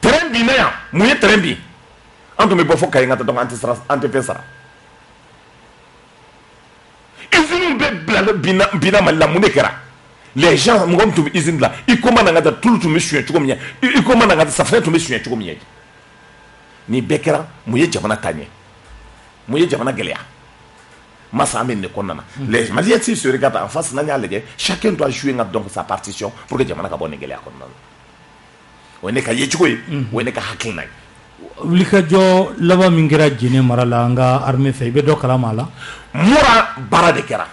terrain bin na yan mun ye terrain bin an tun bɛ bɔ fo Kayi ka taa donc an tɛ fɛn sara usine bɛɛ binna Mali la mun de kɛra les gens mɔgɔ min tun bɛ usine la i ko mana n ka taa tulu tun bɛ sonya cogo min ye i ko mana n ka taa safunɛ tun bɛ sonya cogo min ye ni bɛɛ kɛra mun ye jamana ta ɲɛ mun ye jamana gɛlɛya masa an bɛ nin de kɔnɔna na les Maliens s'ils se regardent en face n'an y'a lajɛ chacun doit jouer donc sa partition pour que jamana ka bɔ nin gɛlɛya kɔnɔna na o ye ne ka yecogo ye o ye ne ka hakilina ye wulikajɔ laban min kɛra Jɛnɛ mara la an ka armée fɛ i bɛ dɔ kalama a la mura baara de kɛra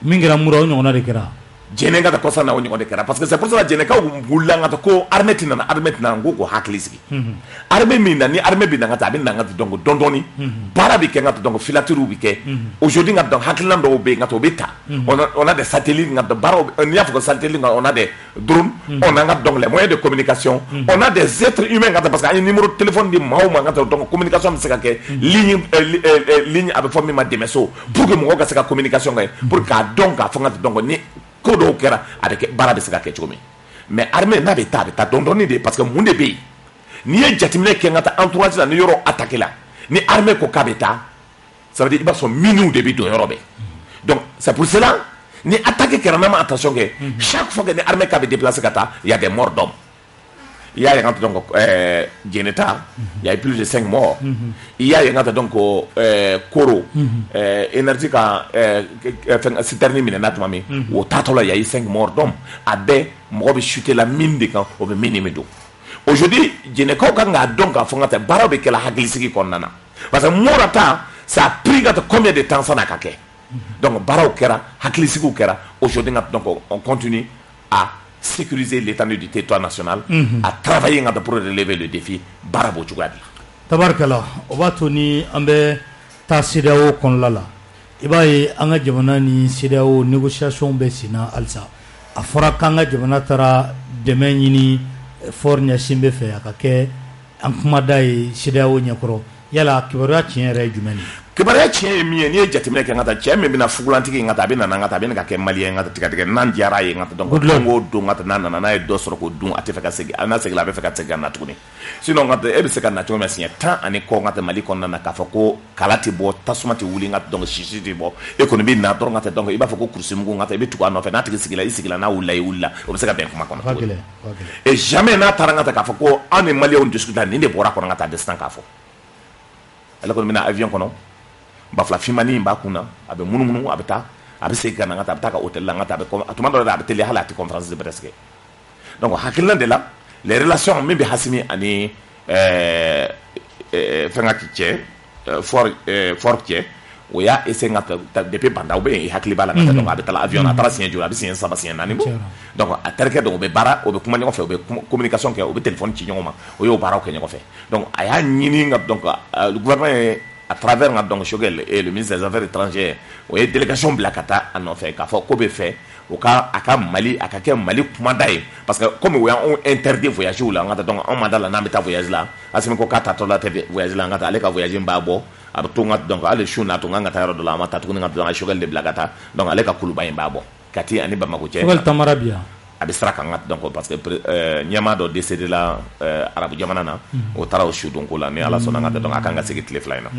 min kɛra mura o ɲɔgɔnna de kɛra jene ngata ko sana woni de kera parce que c'est pour ça jene ka bulla ngata ko armée tina ngoko hakli sigi armée minna ni armée bi ngata bin ngata donc dondoni bara bi ke ngata donc filaturu bi ke aujourd'hui ngata donc haklan do be ngata beta on a des satellites ngata bara on y a satellite on a des drones on a donc les moyens de communication on a des êtres humains ngata parce que un numéro de téléphone di mauma ngata donc communication c'est que ligne avec forme ma demeso pour que mo ga se communication pour ka donc a ngata donc ni ko do kera avec bara be se ka ke chomi mais armée na be ta dondoni de parce que mun de be ni e jatimine ke ngata entourage la ni yoro attaquer la ni armée ko kabeta ça veut dire il va son minou de bi do yoro be donc c'est pour cela ni attaquer kera na attention que chaque fois que ni armée ka be déplacer kata il y a des morts d'hommes. Il y a donc Geneta, il y a plus de 5 morts. Il y a donc Koro, énergie c'est terminé naturellement. Au Tatola, il y a eu 5 morts d'hommes. Abe, moi, chuter la mine de camp au minimum. Aujourd'hui, Geneka, quand a donc à fond, Barabe que la Haglisiki Kondana. Parce que Morata, ça a pris combien de temps ça n'a qu'à donc Barao Kera, Haglisiki Kera, aujourd'hui, donc on continue à sécuriser l'étendue du territoire national, à travailler pour relever le défi Barabo Tchougadi. Tabarkala, Obatoni Ambe ta CEDEAO Konlala. Ibaye anga jamana ni CEDEAO négociation besina alsa. Afora kanga jamana tara demain ni fornya simbe fe akake ankmada CEDEAO nyakoro. Yala kibara tienre jumeni. Kibara tien mi ni jatimene ke ngata tien me bina fugulantiki ngata bina ngata bina ka ke malien ngata tika nan diara ye ngata donc ngo do ngata nan na e do soro ko dun ate feka segi ana segi la be feka segi na tuni sinon ngata e be seka na tuni mais tan ani ko ngata mali kon na ka fa ko kalati bo tasumati wuli ngata donc shishi di bo economie na do ngata donc iba fa ko kursi mu ngata be tuka no fe na tiki sigila na wula o be seka ben kuma kono et jamais na tarangata ka fa ko ani mali on discuter ni de bora ko ngata destin ka fo ala ko mina avion kono bafla fimani mbakuna abe munumunu abeta abe sega na ngata ka hôtel la ngata abe atuma do abe tele halati conférence de presse donc hakilna de là les relations même bi hasimi ani fanga kiche fort kiche o ya ese ngata depuis banda obe hakli bala ngata donc abe tala avion atara sien jura abe sien saba sien nani donc aterke donc be bara obe kuma nyoko fe obe communication ke obe téléphone ci nyoma o yo bara ko nyoko fe donc aya nyini ngata donc le gouvernement à travers donc Shogel et le ministre des Affaires étrangères ou une délégation blacata en ont fait qu'a fait qu'on fait au cas à Mali à quelqu'un Mali mandaté parce que comme on interdit voyager là donc on mandat la n'ameta voyage là à ce moment quand tu as voyage là on aller voyager mbabo à tout donc aller chuna to ngata yaro de la mata to ngata dans Shogel de blacata donc aller ka kuluba mbabo kati ani ba makoche Shogel tamarabia abistra kangat donc parce que nyama do décédé là arabu jamana na o tara o shu donc la ni ala sona ngata donc akanga sigi telefly na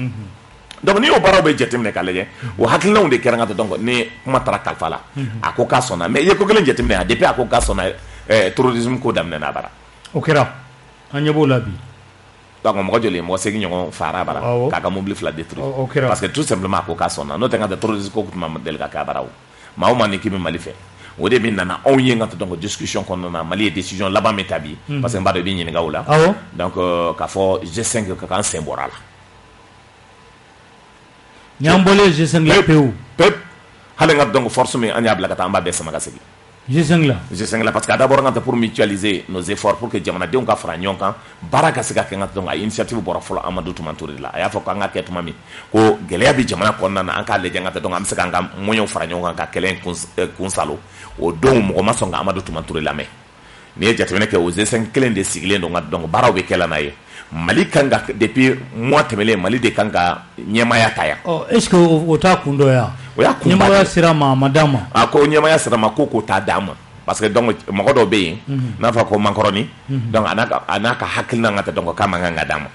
donc ni o baro be jetim ne kaleje o hakilna on de keranga donc ni kuma tara kalfala akoka sona mais ye ko gelen jetim ne depuis akoka sona terrorisme ko damne na bara okera anyebo labi donc mo jole mo segi nyon fara bara kaka mobile fla détruire parce que tout simplement akoka sona no tenga de terrorisme ko kuma del ka bara ma o mani kimi mali fait o de min nana on yenga donc discussion qu'on a Mali décision là-bas metabi parce que mbado bi nyinga wala donc ka fo G5 ka kan symbole nyambole G5 la pep halenga donc force mais anya blaka tamba be sama kasegi G5 la parce que d'abord ngata pour mutualiser nos efforts pour que jamana de on ka fra nyonka baraka sega kenga donc a initiative bora folo Amadou Toumatouri la aya fo ka ngaka tumami ko geleya bi jamana ko nana an ka le jangata donc am sega ngam moyo fra nyonka ka kelen kun salo o don mo ma songa Amadou Toumatouri la me ni jatene ke o G5 kelen de sigle donc baraw be kala na ye Mali kanga depuis mois temele Mali de kanga nyemaya taya est-ce que ota kundo ya nyemaya sirama madama ako nyemaya sirama koko ta dama parce que donc magodo be na fa ko mankoroni donc anaka hakilna ngata donc kama nganga dama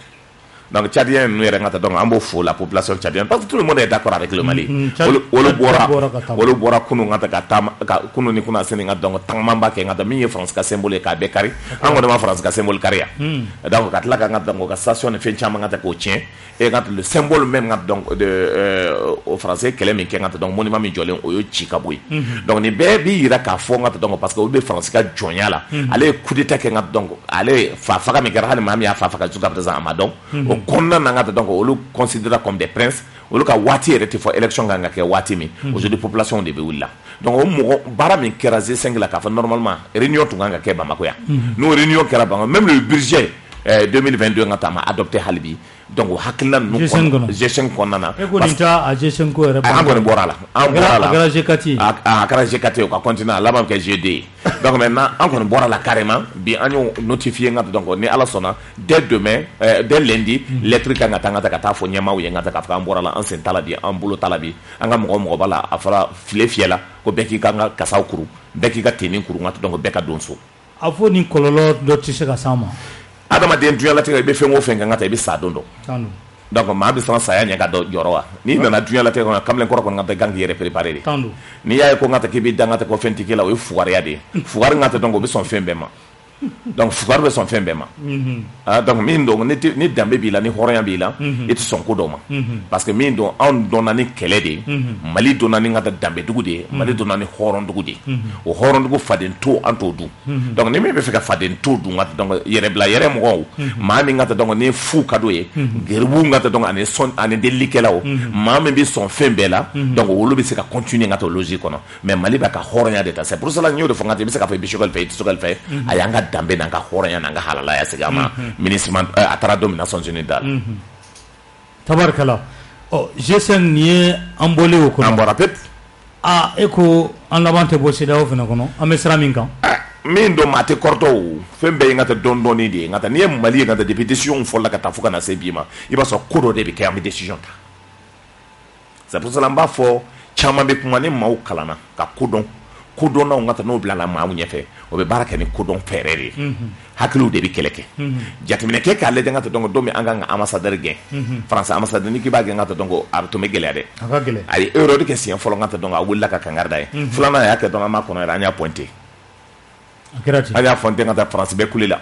donc tchadien nous ngata donc ambo fo la population tchadienne parce que tout le monde est d'accord avec le Mali wolo bora kunu ngata ka kunu ni kuna seni ngata donc tangmamba ke ngata mi France ka symbole ka be kari ango ma France ka symbole kari donc katla ka ngata donc ka station ne fencha ngata ko tien et ngata le symbole même ngata donc de au français kele mi ngata donc monument mi jolen o yo chikaboy donc ni be bi ira ka fo ngata donc parce que o be France ka jonya la ale coup d'état ke ngata donc ale fa ka mi gara mami ya fa ka zuka président Amadon konna nangata donc on le considère comme des princes olu ka waati yɛrɛ tɛ fɔ élection kan ka kɛ waati min aujourd'hui population de bɛ wuli la donc o mɔgɔ baara min kɛra G5 la k'a fɔ normalement réunion tun kan ka kɛ Bamako yan n'o réunion kɛra Bamako même le budget 2022 nga ta ma adopté halibi donc hakilina nu G5 kɔnɔna na e ko nin ta a G5 ko yɛrɛ an kɔni bɔra la an bɔra la a kɛra G4 a kɛra G4 o ka continuer a laban kɛ G2 donc maintenant an kɔni bɔra la carrément bi an y'o notifié nga donc ni ala sɔnna dès demain dès lundi lettre kan ka taa fɔ ɲɛmaaw ye nga ta k'a fɔ an bɔra la an sen tala bi an bolo tala bi an ka mɔgɔ b'a la a fɔra file fiyɛla ko bɛɛ k'i ka ka kasaw kuru bɛɛ k'i ka tenni kuru nga donc bɛɛ ka don so a fɔ ni kɔlɔlɔ dɔ tɛ se ka s'an ma adamaden dunyalatigɛ i bɛ fɛn o fɛn kan ka ta i bɛ sa don dɔ donc maa bɛ sɔn saya ɲɛ ka dɔ jɔrɔ wa n'i nana dunyalatigɛ kɔnɔ kamalen kɔrɔ kɔni ka ta kan k'i yɛrɛ préparer de n'i y'a ye ko n ka ta k'i bɛ dan ka ta ko fɛn tɛ k'i la o ye fugariya de ye fugari n ka ta donc o bɛ sɔn fɛn bɛɛ ma donc fugari bɛ sɔn fɛn bɛɛ ma donc min don ni danbe b'i la ni hɔrɔnya b'i la i tɛ sɔn ko dɔw ma parce que min don anw dɔnna ni kɛlɛ de ye Mali donna ni ka ta danbedugu de ye Mali donna ni hɔrɔndugu de ye o hɔrɔndugu faden to an t'o dun donc ni min bɛ fɛ ka faden to dun ka ta donc yɛrɛ bila yɛrɛ mɔgɔw maa min ka ta donc ni fu ka d'o ye geribuw ka ta donc ani delikɛlaw maa min bɛ sɔn fɛn bɛɛ la donc olu bɛ se ka continuer ka ta logique kɔnɔ mais Mali b'a ka hɔrɔnya de ta c'est pour cela n y'o de fɔ n ka ta i bɛ se ka fɔ i bɛ sɔgɔli fɛ i tɛ sɔgɔli fɛ a y'an ka danbe n'an ka hɔrɔnya n'an ka halalaya segin a ma ministre a taara don min na Nations Unies da la tabarikala G5 nin ye an bɔlen o kɔnɔ an bɔra pep e ko an laban tɛ bɔ CEDEAO fana kɔnɔ an bɛ sira min kan min don maa tɛ kɔrɔtɔ o fɛn bɛɛ ye n ka ta dɔɔni de ye n ka ta n'i ye Mali ye n ka ta depuis décision fɔlɔ ka taa fo ka na se bi ma i b'a sɔrɔ ko dɔ de bɛ kɛ an bɛ décision ta c'est pour cela n b'a fɔ caman bɛ kuma ni maaw kalanna ka ko dɔn kodɔnnaw ka ta n'o bila la maaw ɲɛfɛ o bɛ baara kɛ ni kodɔn fɛɛrɛ de ye hakiliw de bɛ kɛlɛ kɛ jateminɛkɛ k'a lajɛ ka ta donc don min an kan ka ambassadeur gɛn France ambassadeur ni k'i b'a gɛn ka ta donc a bɛ to bɛ gɛlɛya dɛ a ye erreur de kɛ siɲɛ fɔlɔ ka ta donc a wulila ka kangari da ye filanan a y'a kɛ donc an b'a kɔnɔ yɛrɛ an y'a pointé an y'a pointé ka ta France bɛɛ kule la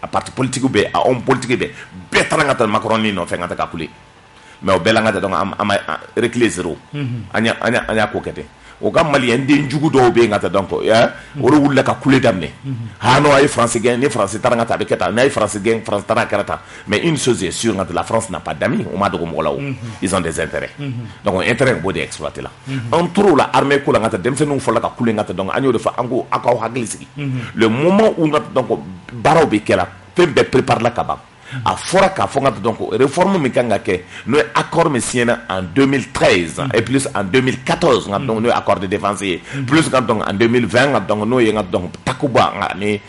a parti politique bɛɛ a homme politique bɛɛ taara ka ta Macron ni nɔfɛ ka ta ka kule mais o bɛɛ la ka ta donc an ma reculer zéro an y'a ko kɛ ten o ka maliyɛn den jugu dɔw bɛ yen ka ta donc olu wulila ka kule daminɛ n'o a ye France gɛn ni France taara ka ta a bɛ kɛ tan n'a ye France gɛn France taara a kɛra tan mais une chose est sûre ka ta la France n'a pas d'amis o ma dogo mɔgɔ la o ils ont des intérêts donc intérêt b'o de exploiter la an tor'o la armée ko la ka ta denmisɛnninw fɔlɔ ka kule ka ta donc an y'o de fɔ an ko aw k'aw hakili sigi le moment où donc baaraw bɛ kɛla fɛn bɛɛ prépare la ka ban a fɔra k'a fɔ ka donc réforme min kan ka kɛ n'o ye accord min signé en 2013 et plus en 2014 nka donc n'o ye accord de défense ye plus ka donc en 2020 nka donc n'o ye nka donc takuba nka ni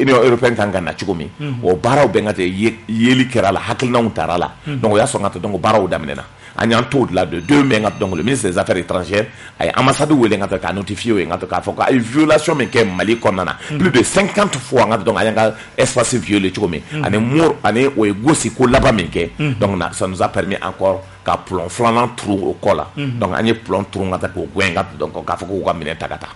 Union européenne kan ka na cogo min o baaraw bɛɛ ka tɛ yeli kɛra la hakilinaw taara la donc o y'a sɔn ka ta donc baaraw daminɛna an y'an t'o de la de 2 mai nka donc le ministre des affaires étrangères a ye ambassade wele nka ta k'a notifié o ye nka ta k'a fɔ k'a ye violation min kɛ Mali kɔnɔna na plus de 50 fois nka donc a y'an ka espace violé cogo min ani o ye gosi ko laban min kɛ donc ça nous a permis encore ka plomb filanan turu o kɔ la donc an ye plomb turu ka ta k'o gɛn ka donc k'a fɔ k'u ka minɛ ta ka taa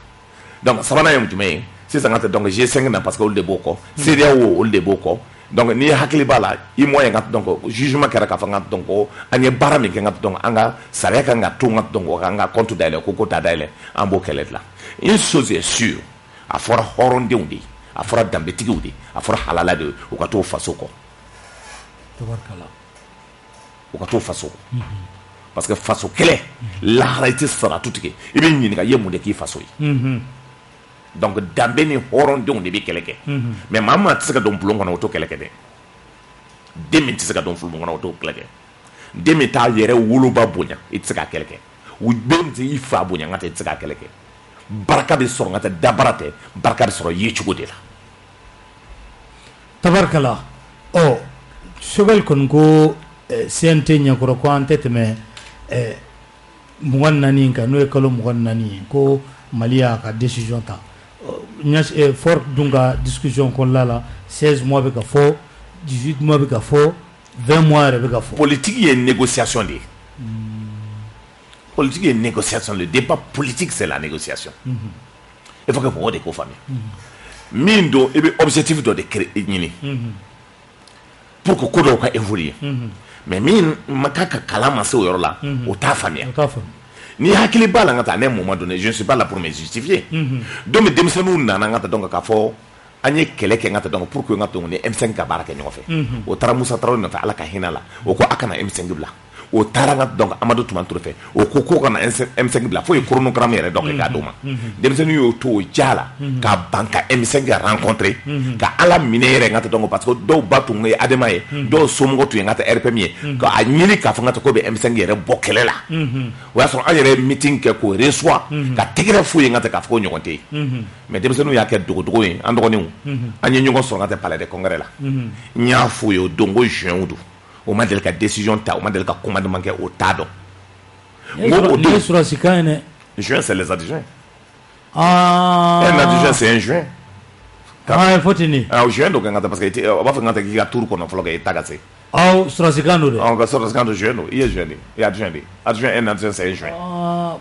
donc sabanan ye jumɛn ye sisan ka ta donc G5 na parce que olu de b'o kɔ CEDEAO olu de b'o kɔ donc n'i ye hakili b'a la i moyen ka donc jugement kɛra k'a fɔ ka donc an ye baara min kɛ ka donc an ka sariya kan ka to ka donc an ka compte dayɛlɛ ko t'a dayɛlɛ an b'o kɛlɛ de la une chose est sûre a fɔra hɔrɔndenw de ye a fɔra danbetigiw de a fɔra halala de u ka t'o faso kɔ u ka t'o faso parce que faso kɛlɛ lahara i tɛ saratu tigɛ i bɛ ɲininka i ye mun de k'i faso ye donc danbe ni hɔrɔndenw de bɛ kɛlɛ kɛ mais maa maa tɛ se ka don bulon kɔnɔ o t'o kɛlɛ kɛ dɛ den min tɛ se ka don bulon kɔnɔ o t'o kɛlɛ kɛ den min t'a yɛrɛ woloba bonya i tɛ se k'a kɛlɛ kɛ u bɛɛ min tɛ i fa bonya nka tɛ i tɛ se k'a kɛlɛ kɛ baraka bɛ sɔrɔ nka tɛ dabara tɛ baraka bɛ sɔrɔ ye cogo de la tabarikala Choguel kɔni ko CNT ɲɛkɔrɔ ko an tɛ tɛmɛ 24 kan n'o ye kalo 24 ye ko Mali y'a ka décision ta fort dun ka discussion kɔnɔna la 16 mois bɛ ka fɔ 18 mois bɛ ka fɔ 20 mois yɛrɛ bɛ ka fɔ politique ye négociation de ye politique ye négociation le débat politique c'est la négociation il faut que mɔgɔw de k'o faamuya min don i bɛ objectif dɔ de ɲini pour que ko dɔw ka évoluer mais min ma ka kalan ma se o yɔrɔ la o t'a faamuya ni hakili b'a la n ka taa à un moment donné je ne suis pas là pour me justifier donc denmisɛnninw nana n ka taa donc k'a fɔ an ye kɛlɛ kɛ n ka taa donc pour que n ka to ni M5 ka baara kɛ ɲɔgɔn fɛ o taara Musa Tarawele nɔfɛ Ala ka hinɛ la o ko a kana M5 bila o taara n ka donc Amadu Tumani fɛ o ko ko ka na M5 bila fo ye chronogramme yɛrɛ dɔ kɛ k'a d'o ma denmisɛnninw y'o to o ja la ka ban ka M5 rencontrer ka Ala minɛ yɛrɛ n ka donc parce que dɔw ba tun ye adama ye dɔw somɔgɔw tun ye n ka RPM ye ka a ɲini k'a fɔ n ka ko bɛ M5 yɛrɛ bɔ kɛlɛ la o y'a sɔrɔ an yɛrɛ ye meeting kɛ k'o reçoit ka tɛgɛrɛ f'u ye n ka k'a fɔ ko ɲɔgɔn tɛ yen mais denmisɛnninw y'a kɛ dogodogo ye an dɔgɔninw an ye ɲɔgɔn sɔrɔ n ka palais de congrès la n y'a f'u ye o don ko juin don o ma deli ka décision ta o ma deli ka commandement kɛ o t'a dɔn ne ye surasi kan ye dɛ juin c'est les adjoints un adjoint c'est un juin il faut tenir o juin don kan parce que o b'a fɔ n ka k'i ka tour kɔnɔ fɔlɔ kɛ i ta ka se surasi kan don dɛ ka surasi kan don juin don i ye juin de i ye adjoint de adjoint un adjoint c'est un juin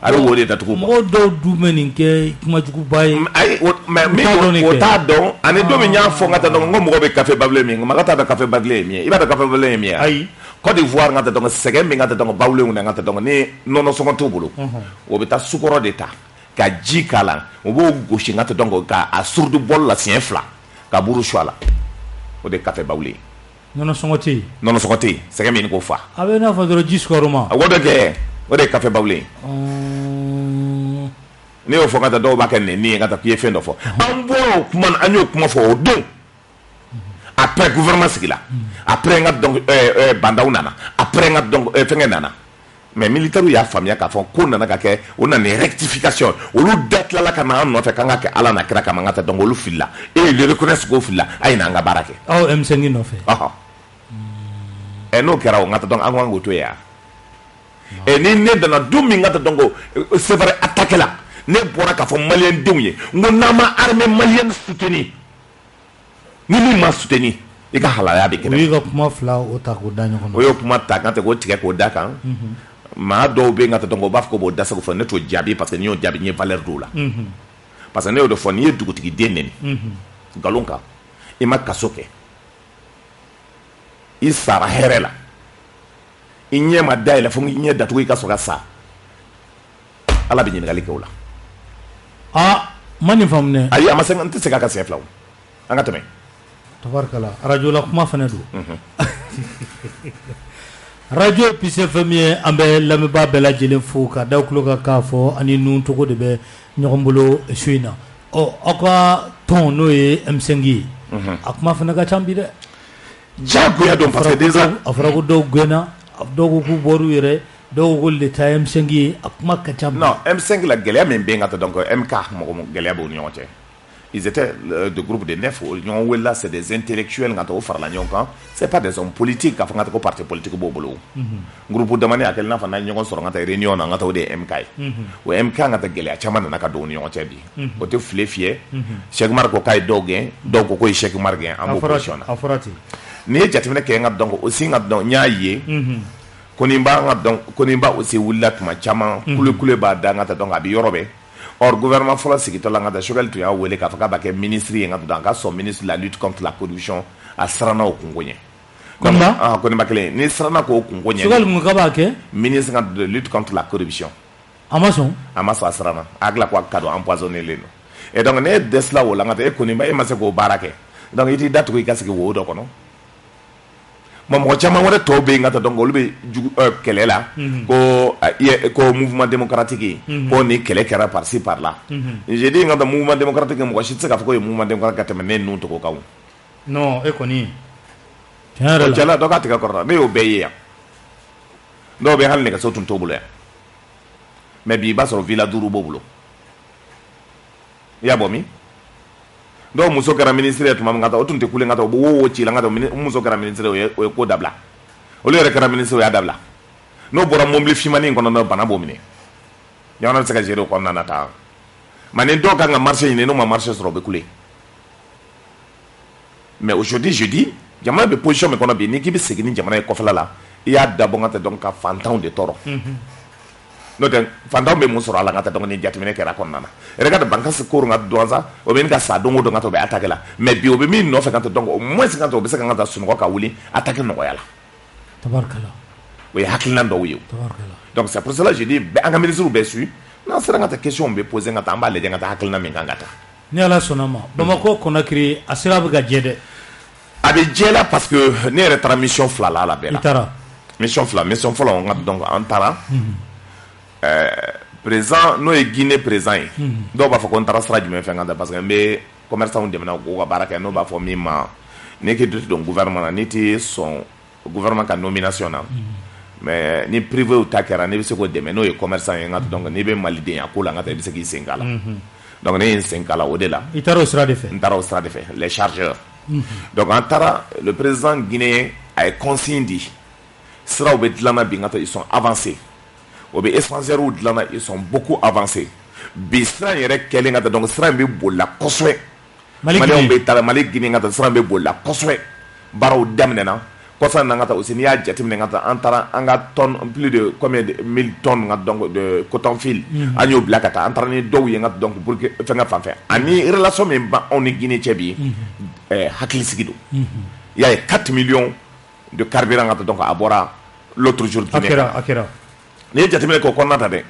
a bɛ wo de datugu mɔgɔw dɔw dun bɛ nin kɛ kumajuguba ye ayi mais min o t'a dɔn ani don min y'a fɔ n ka taa dɔn n ko mɔgɔ bɛ café Babilé min nka t'a dɔn café Babilé ye min ye i b'a dɔn café Babilé ye min ye ayi Côte d'Ivoire n ka taa dɔn sɛgɛn min ka taa dɔn Babilé n ka taa dɔn ni nɔnɔ sɔngɔ t'u bolo o bɛ taa sukɔrɔ de ta ka ji k'a la o b'o gosi n ka taa dɔn ka a surudu bɔli la siɲɛ 2 ka buru su a la o de ye café Babilé nɔnɔ sɔngɔ tɛ yen nɔnɔ sɔngɔ tɛ yen sɛgɛn min k'o fa a bɛ n'a fɔ dɔrɔn ji sukɔrɔ ma o de kɛ o de ye café Babilé ne y'o fɔ n ka taa dɔw b'a kɛ nɛni ye n ka taa k'i ye fɛn dɔ fɔ an bɔra o kuma an y'o kuma fɔ o don après gouvernement sigila après n ka donc bandaw nana après n ka donc fɛnkɛ nana mais militaires y'a faamuya k'a fɔ ko nana ka kɛ o nana ni rectification olu da tilala ka na an nɔfɛ k'an ka kɛ Ala na kira kama n ka taa donc olu filila et le reconnaissent k'o filila a ye na an ka baara kɛ aw M5 nɔfɛ n'o kɛra o n ka taa donc an kan k'o to yen et ni ne nana don min n ka taa donc c'est vrai attaqué la ne bɔra k'a fɔ maliyɛn denw ye n ko n'an ma armée malienne soutenir ni min ma soutenir i ka halaya bɛ kɛnɛ o y'i ka kuma fila o ta k'o da ɲɔgɔn na o y'o kuma ta kan tɛ k'o tigɛ k'o da kan maa dɔw bɛ yen ka taa dɔn o b'a fɔ ko b'o da sago fɔ ne t'o jaabi parce que n'i y'o jaabi n ye valeur d'o la parce que ne y'o de fɔ n'i ye dugutigi den nɛni nkalon kan i ma kaso kɛ i sara hɛrɛ la i ɲɛ ma dayɛlɛ fo i ɲɛ datugu i ka sɔrɔ ka sa Ala bɛ ɲininkali kɛ o la ma nin faamu dɛ ayi a ma se n tɛ se k'a ka siɲɛ 2 an ka tɛmɛ tabarikala radio la kuma fana don radio Pise FM ye an bɛ lamɛnbaa bɛɛ lajɛlen fo ka da tulo kan k'a fɔ ani nun cogo de bɛ ɲɔgɔn bolo su in na aw ka tɔn n'o ye M5 ye a kuma fana ka ca bi dɛ jagoya don parce que déjà a fɔra ko dɔw gɛnna dɔw ko k'u bɔr'u yɛrɛ dɔw ko le ta M5 ye a kuma ka ca non M5 la gɛlɛya min bɛ yen ka taa donc MK mɔgɔ gɛlɛya b'u ni ɲɔgɔn cɛ ils étaient de groupe de 9 ɲɔgɔn wele la c'est des intellectuels ka taa o farala ɲɔgɔn kan c'est pas des hommes politiques ka fɔ n ka taa ko parti politique b'o bolo groupe damani a kɛlen n'a fɔ n'an ye ɲɔgɔn sɔrɔ n ka taa réunion na n ka taa o de ye MK ye o MK ka taa gɛlɛya caman nana ka don u ni ɲɔgɔn cɛ bi o tɛ file fiyɛ Cheikh Umar ko k'a ye dɔw gɛn dɔw ko k'o ye Cheikh Umar gɛn an b'o position na a fɔra ten n'i ye jateminɛ kɛ n ka donc aussi n ka donc n y'a ye ko nin b'a aussi wulila tuma caman kule b'a da n ka taa donc a bɛ yɔrɔ bɛɛ or gouvernement fɔlɔ sigitɔ la n ka taa Choguel tun y'a wele k'a fɔ k'a b'a kɛ ministre ye n ka taa donc a ka sɔn ministre de la lutte contre la corruption a siranna o kunko ɲɛ ko nin ba kelen ni siranna k'o kunko ɲɛ Choguel mun ka b'a kɛ ministre de lutte contre la corruption a ma sɔn a siranna a hakili la ko a ka don empoisonné len don et donc ne ye dɛsɛla o la n ka taa e ko nin ba e ma se k'o baara kɛ donc i t'i datugu i ka sigi wo dɔ kɔnɔ mɔgɔ caman wɛrɛ tɔw bɛ yen ka taa donc olu bɛ kɛlɛ la ko mouvement démocratique ko ni kɛlɛ kɛra par ci par là j'ai dit n ka taa mouvement démocratique mɔgɔ si tɛ se k'a fɔ ko ye mouvement démocratique ka tɛmɛ ne nun tɔgɔ kan non e kɔni tiɲɛ yɛrɛ la cɛla dɔ ka tigɛ kɔrɔ la ne y'o bɛɛ ye yan dɔw bɛ hali nɛgɛso tun t'o bolo yan mais bi i b'a sɔrɔ villa 5 b'o bolo i y'a bɔ min dɔw muso kɛra ministre ye tuma min ka taa o tun tɛ kule n ka taa o bɛ wo ci la n ka taa muso kɛra ministre o ye ko dabila olu yɛrɛ kɛra ministre o y'a dabila n'o bɔra mobili finmani in kɔnɔ bana b'o minɛ jamana bɛ se ka gérer o kɔnɔna na tan mais ni dɔw kan ka marché ɲini n'o ma marché sɔrɔ o bɛ kule mais aujourd'hui je dis jamana bɛ position min kɔnɔ bi n'i k'i bɛ segin ni jamana ye kɔfɛla la i y'a dabɔ n ka taa donc ka fantanw de tɔɔrɔ n'o tɛ fantanw bɛ mun sɔrɔ a la n ka taa donc ni jateminɛ kɛra kɔnɔna na yɛrɛ ka taa bankasi koro n ka dɔn sa o bɛ nin ka sa don o don n ka taa o bɛ attaqué la mais bi o bɛ min nɔfɛ ka taa donc au moins n ka taa o bɛ se ka n ka taa sunɔgɔ ka wuli attaqué nɔgɔya la tabarikala o ye hakilina dɔw ye donc c'est pour cela je dis an ka ministre bɛɛ su n'an sera n ka taa question bɛ poser n ka taa an b'a lajɛ n ka taa hakilina min kan ka taa ni Ala sɔnna ma Bamako Conakry a sira bɛ ka jɛ dɛ a bɛ jɛ la parce que ne yɛrɛ taara mission 2 la a la bɛɛ la i taara mission fɔlɔ on donc an taara président n'o ye Guinée président ye dɔw b'a fɔ ko n taara sira jumɛn fɛ n ka parce que n bɛ commerçants dɛmɛ k'u ka baara kɛ n'o b'a fɔ min ma ne k'i don gouvernement na n'i tɛ sɔn gouvernement ka nomination na mais ni privé ta kɛra ne bɛ se k'o dɛmɛ n'o ye commerçant ye n ka donc n'i bɛ maliden a ko la n ka taa i bɛ se k'i sen k'a la donc ne ye n sen k'a la o de la. i taara o sira de fɛ. n taara o sira de fɛ les chargeurs. donc an taara le président guinéen a ye consigne di siraw bɛ dilanna bi n ka taa ils sont avancés o bɛ expanseurs dilanna ils sont beaucoup avancés bi sira in yɛrɛ kɛlen ka taa donc sira in bɛ bolila kosɛbɛ. Maliens bɛ taa Mali Guinée ka taa sira in bɛ bolila kosɛbɛ baaraw daminɛna. Kɔsa na nga ta aussi n'i y'a jateminɛ nga ta an taara an ka tonne plus de combien de 1000 tonnes nga donc de coton fil an y'o bila ka taa an taara ni dɔw ye nga donc pour que fɛn ka fan fɛ ani relation min ba anw ni Guinée cɛ bi hakilisigi don il y a 4 millions de carburant nga ta donc a bɔra l'autre jour Guinée a kɛra n'i ye jateminɛ k'o kɔnɔna ta dɛ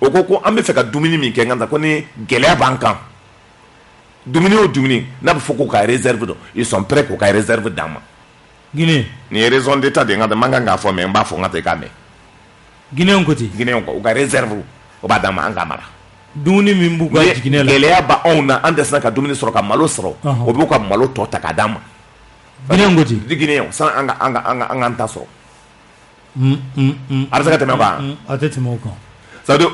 o ko an bɛ fɛ ka dumuni min kɛ nga ta ko ni gɛlɛya b'an kan dumuni o dumuni n'a bɛ fɔ k'u ka réserve don ils sont prêts k'u ka réserve d'an ma Guinée ni raison d'état de ngata manga nga fo me mba fo ngata ka me Guinée ko ti Guinée ko ga réserve o ba dama anga mara dumuni min bu ga Guinée la geleya ba ona ande sana ka dumuni soro ka malo soro o bu ka malo to ta ka dama Guinée ko ti Guinée sa anga ta soro arsa ka te me ba atete mo ko ça de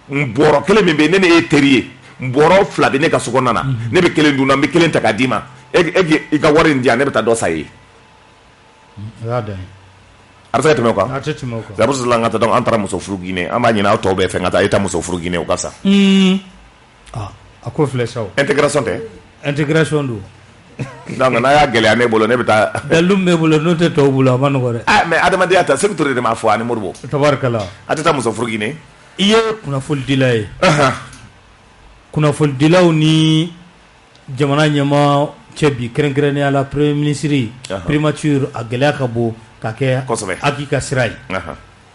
mboro kele me be nene e terier mboro fla be ne ka soko nana ne be kele nduna be kele ta ka dima e ga wari ndia ne be ta do sayi arsa tɛmɛ quoi c'est pour cela ngata donc an taara muso furu Guinée an b'a ɲini aw tɔw bɛɛ fɛ n ka taa e ta muso furu Guinée o ka sa a ko filɛ sa intégration tɛ intégration don donc n'a y'a gɛlɛya ne bolo ne bɛ taa dalu bɛ bolo n'o tɛ tɔw bolo a ma nɔgɔ dɛ mais adamadenya ta Sékou Touré de m'a fɔ ani Modibo tabarikala a tɛ taa muso furu Guinée i ye kunnafonidila ye kunnafonidilaw ni jamana ɲɛmaa cɛ bi kɛrɛnkɛrɛnnenya la premier ministre primature a gɛlɛya ka bon ka kɛ aki ka sira ye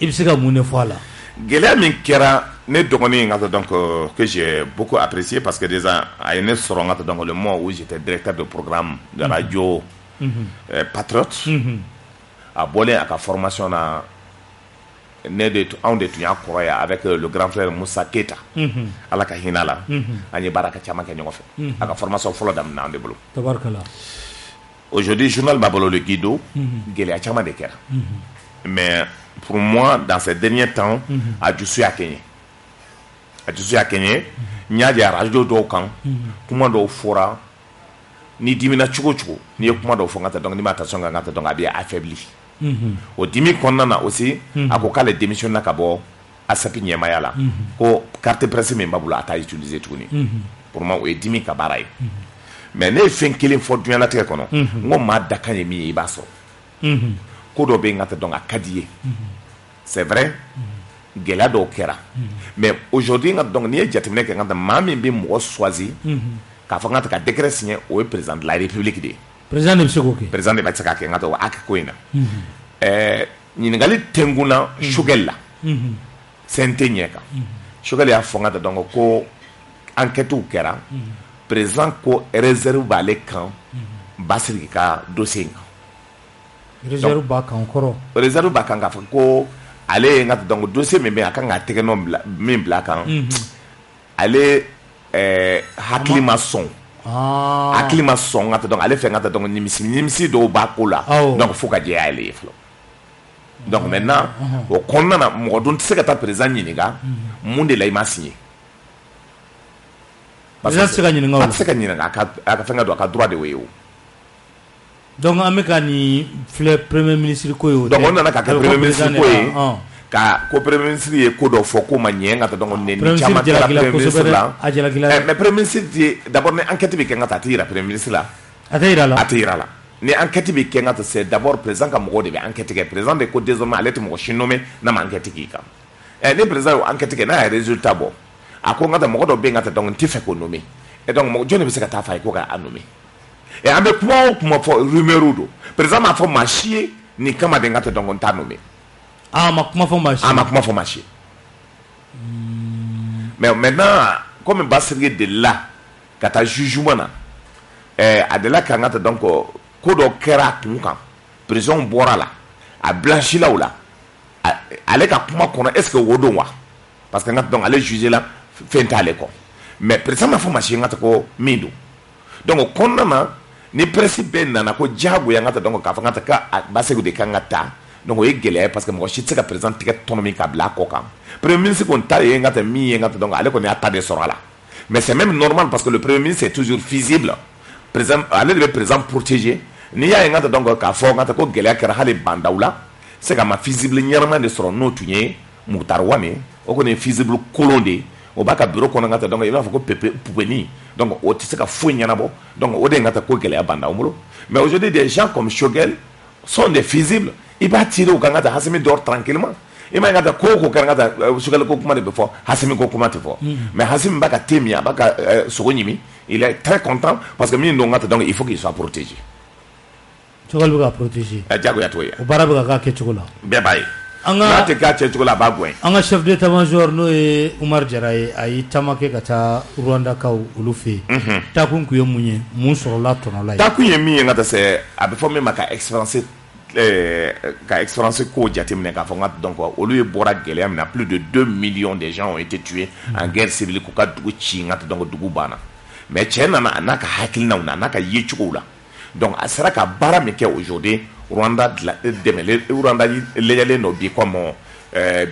i bɛ se ka mun de fɔ a la gɛlɛya min kɛra ne dɔgɔnin n ka donc que j'ai beaucoup apprécié parce que déjà a ye ne sɔrɔ n ka donc le mois où j'étais directeur de programme de radio Patriote a bɔlen a ka formation na ne de anw de tun y'a kɔrɔ ye avec le grand frère Moussa Keita ala ka hinɛ la an ye baara ka caman kɛ ɲɔgɔn fɛ a ka formation fɔlɔ daminɛ an de bolo tabarikala aujourd'hui journal b'a bolo le Guido gɛlɛya caman de kɛra mais pour moi dans ces derniers temps a dusu y'a kɛ n y'a ye radio dɔw kan kuma dɔw fɔra ni dimina cogo cogo n'i ye kuma dɔw fɔ n ka taa donc n'i ma attention kɛ n ka taa donc a bɛ affaibli o dimi kɔnɔna na aussi a ko k'ale démission na ka bɔ ASAP ɲɛmaya la ko carte presse min b'a bolo a t'a utiliser tuguni pour moi o ye dimi ka baara ye mais ne ye fɛn kelen fɔ diɲɛlatigɛ kɔnɔ n ko maa dakan ye min ye i b'a sɔrɔ ko dɔ bɛ yen n ka taa donc a ka di ye c'est vrai gɛlɛya dɔw kɛra mais aujourd'hui n ka donc n'i ye jateminɛ kɛ n ka taa maa min bɛ mɔgɔ choisi k'a fɔ n ka taa ka décret signer o ye président de la république de ye président de bɛ se k'o kɛ président de bɛ se k'a kɛ n ka taa o a kɛ ko in na ɲininkali tɛnkuna Choguel la CNT ɲɛ kan Choguel y'a fɔ n ka taa donc ko enquêtew kɛra président ko réserve b'ale kan Basiriki ka dossier in kan réserve b'a kan kɔrɔ réserve b'a kan k'a fɔ ko ale ye n ka taa donc dossier min bɛ yen a kan k'a tɛgɛ nɔ min bila a kan ale hakili ma sɔn hakili ma sɔn ka taa donc ale fɛ n ka taa donc nimisi dɔw b'a ko la donc fo ka jɛ ale ye fɔlɔ donc maintenant o kɔnɔna na mɔgɔ dun tɛ se ka taa président ɲininka mun de la i ma signé président tɛ se ka ɲininka o la a tɛ se ka ɲininka a ka fɛn ka don a ka droit de y'o ye o donc an bɛ ka nin filɛ premier ministre ko ye o donc o nana ka kɛ premier ministre ko ye ka ko premier ministre ye ko dɔ fɔ k'o ma ɲɛ n ka taa donc ni caman kɛra premier ministre la mais premier ministre d'abord ni enquête bɛ kɛ n ka taa a tɛ yira premier ministre la a tɛ yira la a tɛ yira la ni enquête bɛ kɛ n ka taa c'est d'abord président ka mɔgɔw de bɛ enquête kɛ président de ko désormais ale tɛ mɔgɔ si nommé n'a ma enquête k'i kan ni président y'o enquête kɛ n'a ye résultat bɔ a ko n ka taa mɔgɔ dɔ bɛ yen n ka taa donc n tɛ fɛ k'o nommé et donc mɔgɔ jɔn de bɛ se ka taa f'a ye ko k'a nommé et an bɛ kuma o kuma fɔ rumeur don président m'a fɔ maa si ye nin kama de n ka taa donc n t'a nommé a ma kuma fɔ maa si a ma kuma fɔ maa si mais maintenant comme Basiriki delila ka taa jugement na a delila ka n ka taa donc ko dɔ kɛra a kun kan prison bɔra la a blanchila o la ale ka kuma kɔnɔ est ce que o don wa parce que donc ale juger la fɛn t'ale kɔ mais président ma fɔ ma si n ka taa ko min don donc o kɔnɔna na ni presse bɛɛ nana ko diyagoya n ka taa donc k'a fɔ n ka taa ka Baseku de kan ka taa donc o ye gɛlɛya ye parce que mɔgɔ si tɛ se ka président tigɛ tɔnɔ min k'a bila a kɔ kan premier ministre kɔni ta ye n ka taa min ye n ka taa donc ale kɔni y'a ta de sɔrɔ a la mais c'est même normal parce que le premier ministre est toujours visible président ale de bɛ président protéger n'i y'a ye n ka taa donc k'a fɔ n ka taa ko gɛlɛya kɛra hali bandaw la c'est ka ma visible ɲɛnama de sɔrɔ n'o tun ye Muktar Wane o kɔni ye visible kolon de ye o b'a ka bureau kɔnɔ n ka taa donc i b'a fɔ ko pupeni donc o tɛ se ka foyi ɲɛnabɔ donc o de ye n ka taa ko gɛlɛya bandaw bolo mais aujourd'hui des gens comme Choguel sont des visibles i b'a tirer u kan ka taa Hasimi dort tranquillement i ma ye n ka taa ko o ko kɛra n ka taa Choguel ko kuma de bɛ fɔ Hasimi ko kuma tɛ fɔ mais Hasimi b'a ka te min a b'a ka sogo ɲimi il est très content parce que min don n ka taa donc il faut qu'il soit protégé. Choguel bɛ ka protéger. Jagoya t'o ye. O baara bɛ ka kɛ cogo la. Bɛɛ b'a ye. N'a tɛ k'a kɛ cogo la a b'a gɛn. An ka chef d'état-major n'o ye Umar Jara ye a ye caman kɛ ka taa Rwandakaw olu fɛ yen. Takun kun ye mun ye mun sɔrɔla tɔnɔ la ye. Takun ye min ye n ka taa se a bɛ fɔ min ma ka expérience ko jateminɛ k'a fɔ n ka donc olu ye bɔra gɛlɛya min na plus de 2 millions de gens ont été tués en guerre civile k'u ka dugu ci n ka taa donc dugu banna mais cɛ nana a n'a ka hakilinaw na a n'a ka yecogow la donc a sera ka baara min kɛ aujourd'hui Rwanda dɛmɛlen Rwanda lajɛlen don bi comme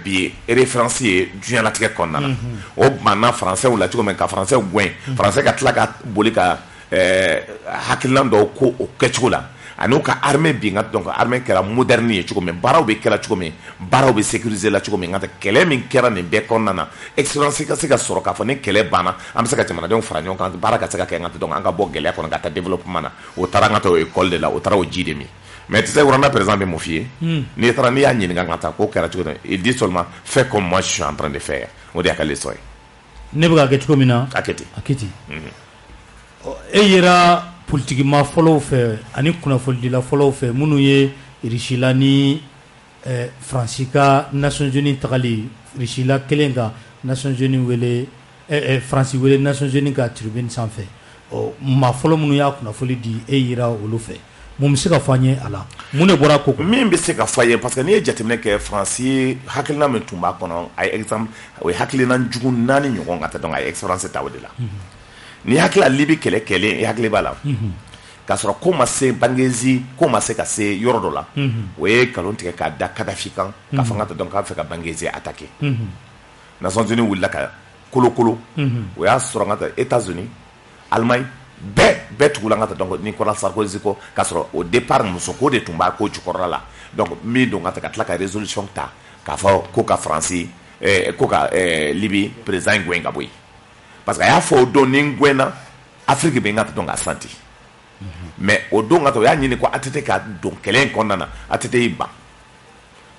bi référence ye diɲɛlatigɛ kɔnɔna na o banna français la cogo min ka français gɛn français ka tila ka boli ka hakilina dɔw ko o kɛcogo la ani ka armée bi nka donc armée kɛra moderne ye cogo min baaraw bɛ kɛra cogo min baaraw bɛ sécuriser la cogo min nka kɛlɛ min kɛra nin bɛɛ kɔnɔna na expérience ka se ka sɔrɔ k'a fɔ ni kɛlɛ banna an bɛ se ka jamanadenw fara ɲɔgɔn kan baara ka se ka kɛ nka donc an ka bɔ gɛlɛya kɔnɔ ka taa développement na o taara n ka taa o école de la o taara o ji de min mais tu sais Rwanda par exemple bɛ mun f'i ye n'i taara n'i y'a ɲininka ka taa k'o kɛra cogo min il dit seulement fais comme moi je suis en train de faire o de y'a ka leçon ye. ne bɛ ka kɛ cogo min na a kɛ ten a kɛ ten e yɛrɛ politikima fɔlɔw fɛ ani kunnafonidila fɔlɔw fɛ minnu ye Russie ni Faransi ka Nations Unies tagali Russie kelen ka Nations Unies wele Faransi wele Nations Unies ka tribune sanfɛ maa fɔlɔ minnu y'a kunnafoni di e yira olu fɛ mun bɛ se ka fɔ an ye a la mun de bɔra ko min bɛ se ka fɔ an ye parce que n'i ye jateminɛ kɛ Faransi hakilina min tun b'a kɔnɔ a ye exemple o ye hakilina jugu 4 ɲɔgɔn ka taa donc a ye expérience ta o de la. Ni hakila Libi kɛlɛ kɛlen i hakili b'a la k'a sɔrɔ ko ma se Bangezi ko ma se ka se yɔrɔ dɔ la o ye nkalon tigɛ k'a da Kadafi kan k'a fɔ n ka taa donc k'a fɛ ka Bangezi attaquer Nations Unies wulila ka kolokolo o y'a sɔrɔ n ka taa États-Unis Allemagne bɛɛ tugula n ka taa donc Nicolas Sarkozy ko k'a sɔrɔ au départ muso ko de tun b'a ko jukɔrɔla la donc min don ka taa ka tila ka résolution ta k'a fɔ ko ka Faransi ko ka Libi président gɛn ka bɔ yen parce que a y'a fɔ o don ni n gɛnna Afrique bɛ n ka taa donc a santi mais o don ka taa o y'a ɲini ko ATT ka don kɛlɛ in kɔnɔna na ATT y'i ban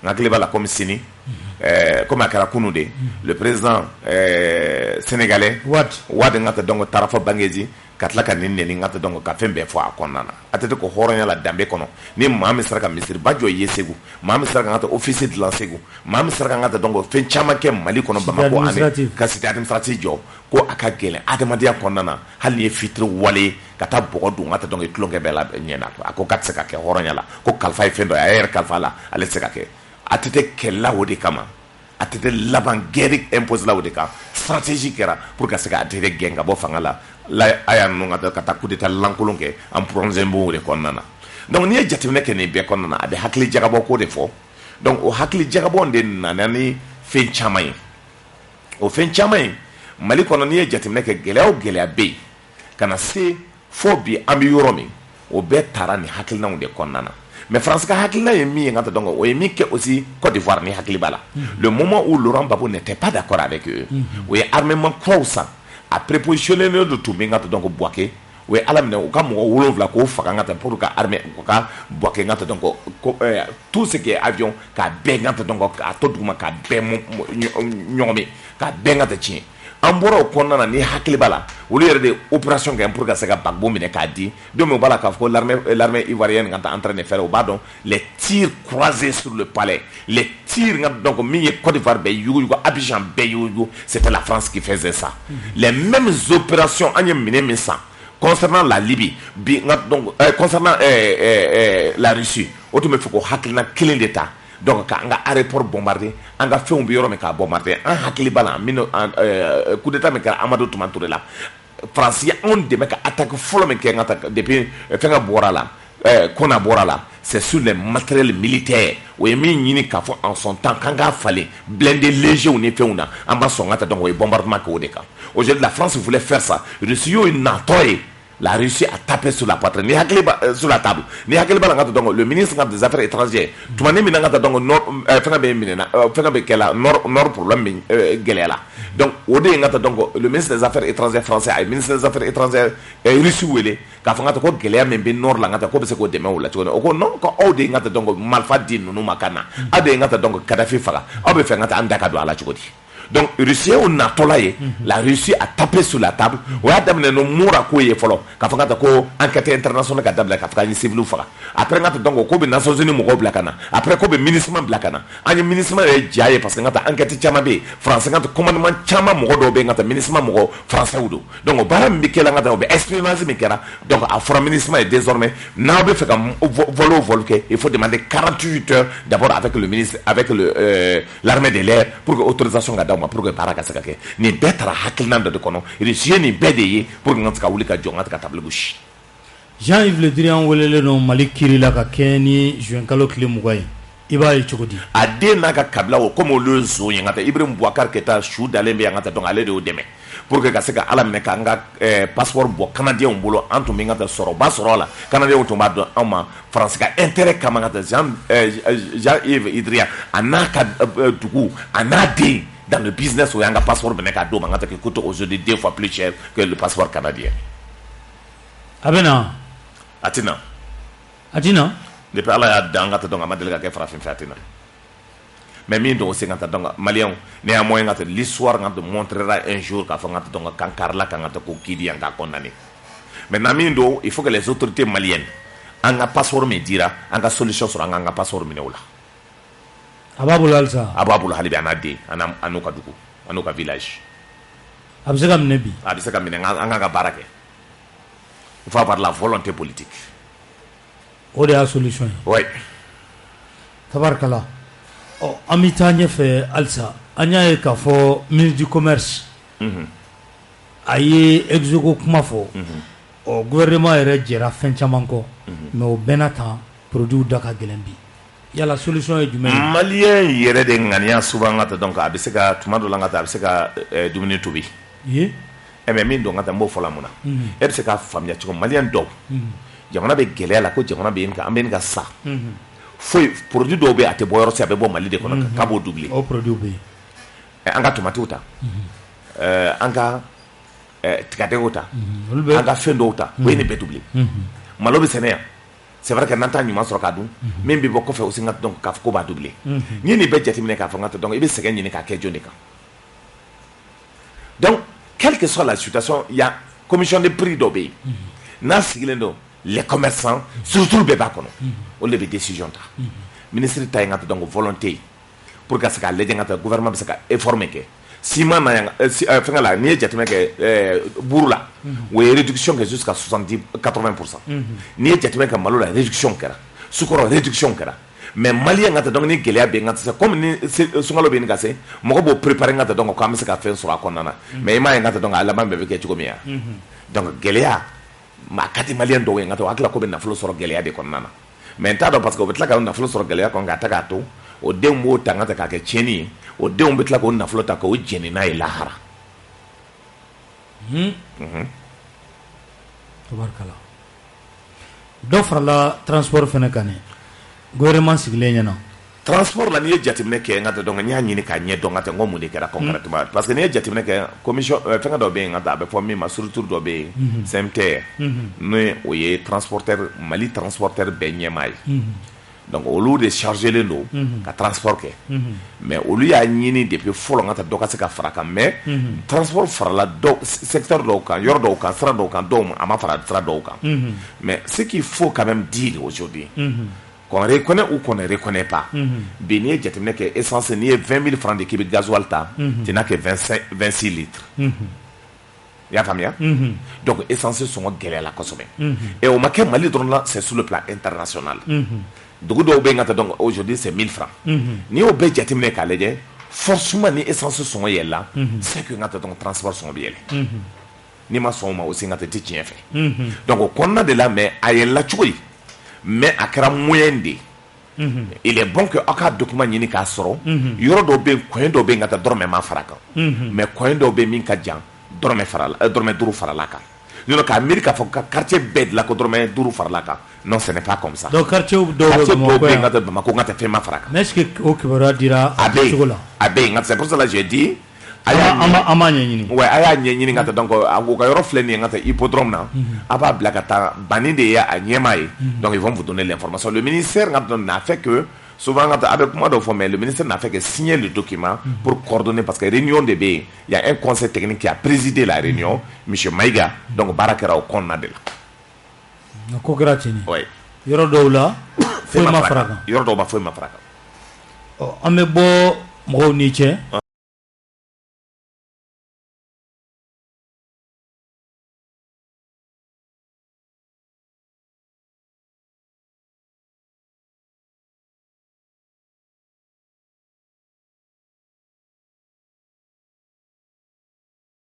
n hakili b'a la comme sini comme a kɛra kunu de le président sénégalais Wade n ka taa donc taara fɔ Bangezi ka tila ka nin nɛni n ka taa donc ka fɛn bɛɛ fɔ a kɔnɔna na ATT ko hɔrɔnya la danbe kɔnɔ ni maa min sera ka misiriba jɔ ye Segu maa min sera ka n ka taa office dilan Segu maa min sera ka n ka taa donc fɛn caman kɛ Mali kɔnɔ Bamako ani ka cité administrative jɔ ko a ka gɛlɛn adamadenya kɔnɔna na hali ni ye fitiri wale ka taa bɔgɔ don n ka taa donc tulonkɛ bɛɛ la ɲɛna a ko k'a tɛ se ka kɛ hɔrɔnya la ko kalifa ye fɛn dɔ ye a yɛrɛ kalifa la ale tɛ se ka kɛ ATT kɛlɛla o de kama ATT laban guerre imposé la o de kan stratégie kɛra pour ka se ka ATT gɛn ka bɔ fanga la a y'a ninnu ka taa coup d'état lankolon kɛ en Pronzembo de kɔnɔna na donc n'i ye jateminɛ kɛ nin bɛɛ kɔnɔna na a bɛ hakili jagabɔ ko de fɔ donc o hakili jagabɔ de nana ni fɛn caman ye o fɛn caman ye Mali kɔnɔ n'i ye jateminɛ kɛ gɛlɛya o gɛlɛya bɛ yen ka na se fo bi an bɛ yɔrɔ min o bɛɛ taara nin hakilinaw de kɔnɔna na mais France ka hakilina ye min ye n ka taa donc o ye min kɛ aussi Côte d'Ivoire ni hakili b'a la le moment où Laurent Gbagbo n'était pas d'accord avec eux o ye armement kuraw san a prépositionné de tun bɛ n ka taa donc Buaké o ye ala minɛ u ka mɔgɔ 7 k'o faga n ka taa pour ka armée u ka Buaké n ka taa donc tout ce qui est avion k'a bɛɛ n ka taa donc k'a to duguma k'a bɛɛ ɲɔgɔnmɛ k'a bɛɛ n ka taa tiɲɛ an bɔra o kɔnɔna na ni hakili b'a la olu yɛrɛ de opération kɛ pour ka se ka Gbagbo minɛ k'a di don min b'a la k'a fɔ ko l'armée ivoirienne ka taa en train de faire o b'a dɔn les tirs croisés sur le palais les tirs donc min ye Côte d'Ivoire bɛɛ yugu Abidjan bɛɛ yugu c'était la France qui faisait ça les mêmes opérations an ye minɛ min san concernant la Libye donc concernant la Russie o tun bɛ fɛ ko hakilina kelen de ta donc k'an ka aéroport bombarder an ka fɛnw bɛ yɔrɔ min k'a bombarder an hakili b'a la coup d'état min kɛra Amadou Toumani Touré la France ye anw dɛmɛ ka attaque fɔlɔ min kɛ n ka taa depuis fɛn ka bɔra la Kona bɔra la c'est sur les matériels militaires o ye min ɲini k'a fɔ en son temps k'an k'a falen blindés légers ni fɛnw na an b'a sɔn ka taa donc o ye bombardement kɛ o de kan aujourd'hui la France voulait faire ça Russie y'o natɔ ye la Russie a tapé sur la poitrine. Sur la table. Le ministre des Affaires étrangères, tout le monde a donc nord problème donc le ministre des Affaires étrangères français, le ministre des Affaires étrangères russe wele ka fanga to ko geleya men be nord la ngata ko be se ko deme wala tugone o ko non ko o de ngata donc malfa din no makana ade ngata donc Kadhafi faga o be fe ngata andaka do ala tugodi. Donc Russie on a tolaye la Russie a tapé sur la table o ya damne no mura ko ye folo ka fanga ko enquête internationale ka dabla ka fanga civil faga après ngata donc ko be Nations Unies mo ko blakana après ko be ministre blakana ani ministre e jaye parce que ngata enquête chama be France ngata commandement chama mo do be ngata ministre mo français wudo donc bara mbikela ngata be espionnage mikera donc a fora ministre est désormais na be fait comme volke il faut demander 48 heures d'abord avec le ministre avec l'armée de l'air pour que autorisation pour que para ka saka ke ni betra hakilna de kono Russie ni bede pour que ngata ka wuli ka jonga ka table gauche Jean-Yves Le Drian welele no Malik Kirila ka keni juin kalo kile mugay iba yi chokodi ade na ka kabla o comme le zo ngata Ibrahim Boubacar Keita chou dalembe ngata donc aller de demain pour que ka saka ala mena ka nga passeport bo canadien bolo anto ngata soro ba soro la canadien to ma do ama France ka intérêt ka ngata Jean-Yves Le Drian anaka dugu anade dans le business où il y a un passeport qui coûte aujourd'hui 2 fois plus cher que le passeport canadien. Abena Atina. Depuis Allah a danga te donga madelga ke frafin fatina. Mais min do singata donga malien néanmoins ngata l'histoire ngata montrera un jour ka fanga te donga kankarla kangata ko kidi anga condamné. Maintenant min do il faut que les autorités maliennes anga passeport me dira anga solution sur anga passeport minewla. Ababul alsa Ababul halibi anade anuka duku anuka village abseka mnebi abseka mine anga barake il faut avoir la volonté politique o de la solution oui tabarkala o amitanye fe alsa anya e ka fo ministre du commerce aye exego kuma fo o gouvernement ere jera fen chamanko mais o benata produit daka gelembi yala solution est du même malien yere de ngania souvent ngata donc abiseka tumado ngata abiseka dumini tubi ye mais min do ngata mo fola muna e biseka famia chiko malien do jamana be gele la ko jamana be nka amben ga sa foi produit do be ate boyoro se be bo mali de kono ka bo doubler o produit be anga tomate uta anga tikate uta anga fendo uta we ni be doubler malo be sene c'est vrai que nanta nyuma soro ka dun même bi boko fe aussi ngat donc ka ko ba doubler ni ni be jetimine ka fa ngat donc ibe segen ni ka ke joni ka donc quelle que soit la situation il y a commission de prix d'obé na sigilendo les commerçants surtout be ba kono o le be décision ta ministre ta ngat donc volonté pour que ça ka le ngata gouvernement be ça ka informer ke si man fenga la ni jetimine ke bourla ou réduction que jusqu'à 70-80%. Ni jetimine ka malo la réduction kera sukoro réduction kera mais malien ngata donc ni gelia be ngata comme ni sungalo be ngase moko bo préparer ngata donc ko amse ka fen sur akonnana mais ma ngata donc ala mambe be ke chugomia donc gelia ma kati malien do ngata wakla ko be na flo sur gelia de konnana mais tado parce que betla ka na flo sur gelia ko ngata ka to o dembo tangata ka ke cheni o dembo betla ko na flo ta ko jeni na ilahara tabarkala do farla transport fene kane gouvernement sigle nyana transport la ni jatimne ke ngata donc nya nyini ka nye donc ngata ngomu de kera concrètement parce que ni jatimne ke commission fenga do be ngata be formi ma surtout do be CMT ne oye transporteur Mali transporteur be nyemay donc au lieu de charger les lots ka transport ke mais au lieu ya nyini depuis folo ngata do ka se ka fraka mais transport farala do secteur do kan yor do kan sra do kan do ama fara sra do kan mais ce qu'il faut quand même dire aujourd'hui qu'on reconnaît ou qu'on ne reconnaît pas béni jetemne que essence ni 20 000 francs de kib gasoil ta tu n'as que 26 litres ya famia donc essence sont galère la consommer et au maquet Mali drone là c'est sur le plan international dugu dɔw bɛ yen ka donc aujourd'hui c'est 1000 francs n'i y'o bɛɛ jateminɛ k'a lajɛ forcément ni essence sɔngɔ yɛlɛla c'est que ka donc transport sɔngɔ bɛ yɛlɛ n'i ma sɔn o ma aussi ka tɛ tiɲɛ fɛ donc o kɔnɔna de la mais a yɛlɛla cogo di mais a kɛra moyen de il est bon que aw ka document ɲini k'a sɔrɔ yɔrɔ dɔw bɛ yen coin dɔw bɛ yen ka taa dɔrɔmɛ ma fara kan mais coin dɔw bɛ yen min ka jan dɔrɔmɛ 5 farala kan non k'a miiri k'a fɔ ka quartier bɛɛ dilan ko dɔrɔmɛ 5 farala kan non ce n'est pas comme ça donc quartier dɔw bɛ yen ka taa Bamako ka tɛ fɛn ma fara kan mais est-ce que o kibaruya dira a cogo la a bɛ yen c'est pour ça que j'ai dit an m'a ɲɛɲini ouais a y'a ɲɛɲini ka taa donc u ka yɔrɔ filɛ nin ye ka taa hippodrome na a b'a bila ka taa banni de ye a ɲɛmaa ye donc ils vont vous donner l'information le ministère n'a fait que souvent avec moi mais le ministère n'a fait que signer le document pour coordonner parce que réunion de B, il y a un conseil technique qui a présidé la réunion, M. Maïga, donc Barakera au Konadela. Donc, gratini. Oui. Yorodoula, Fouima Fraga. Yorodoula, Fouima Fraga. Amebo, Mro Nietzsche.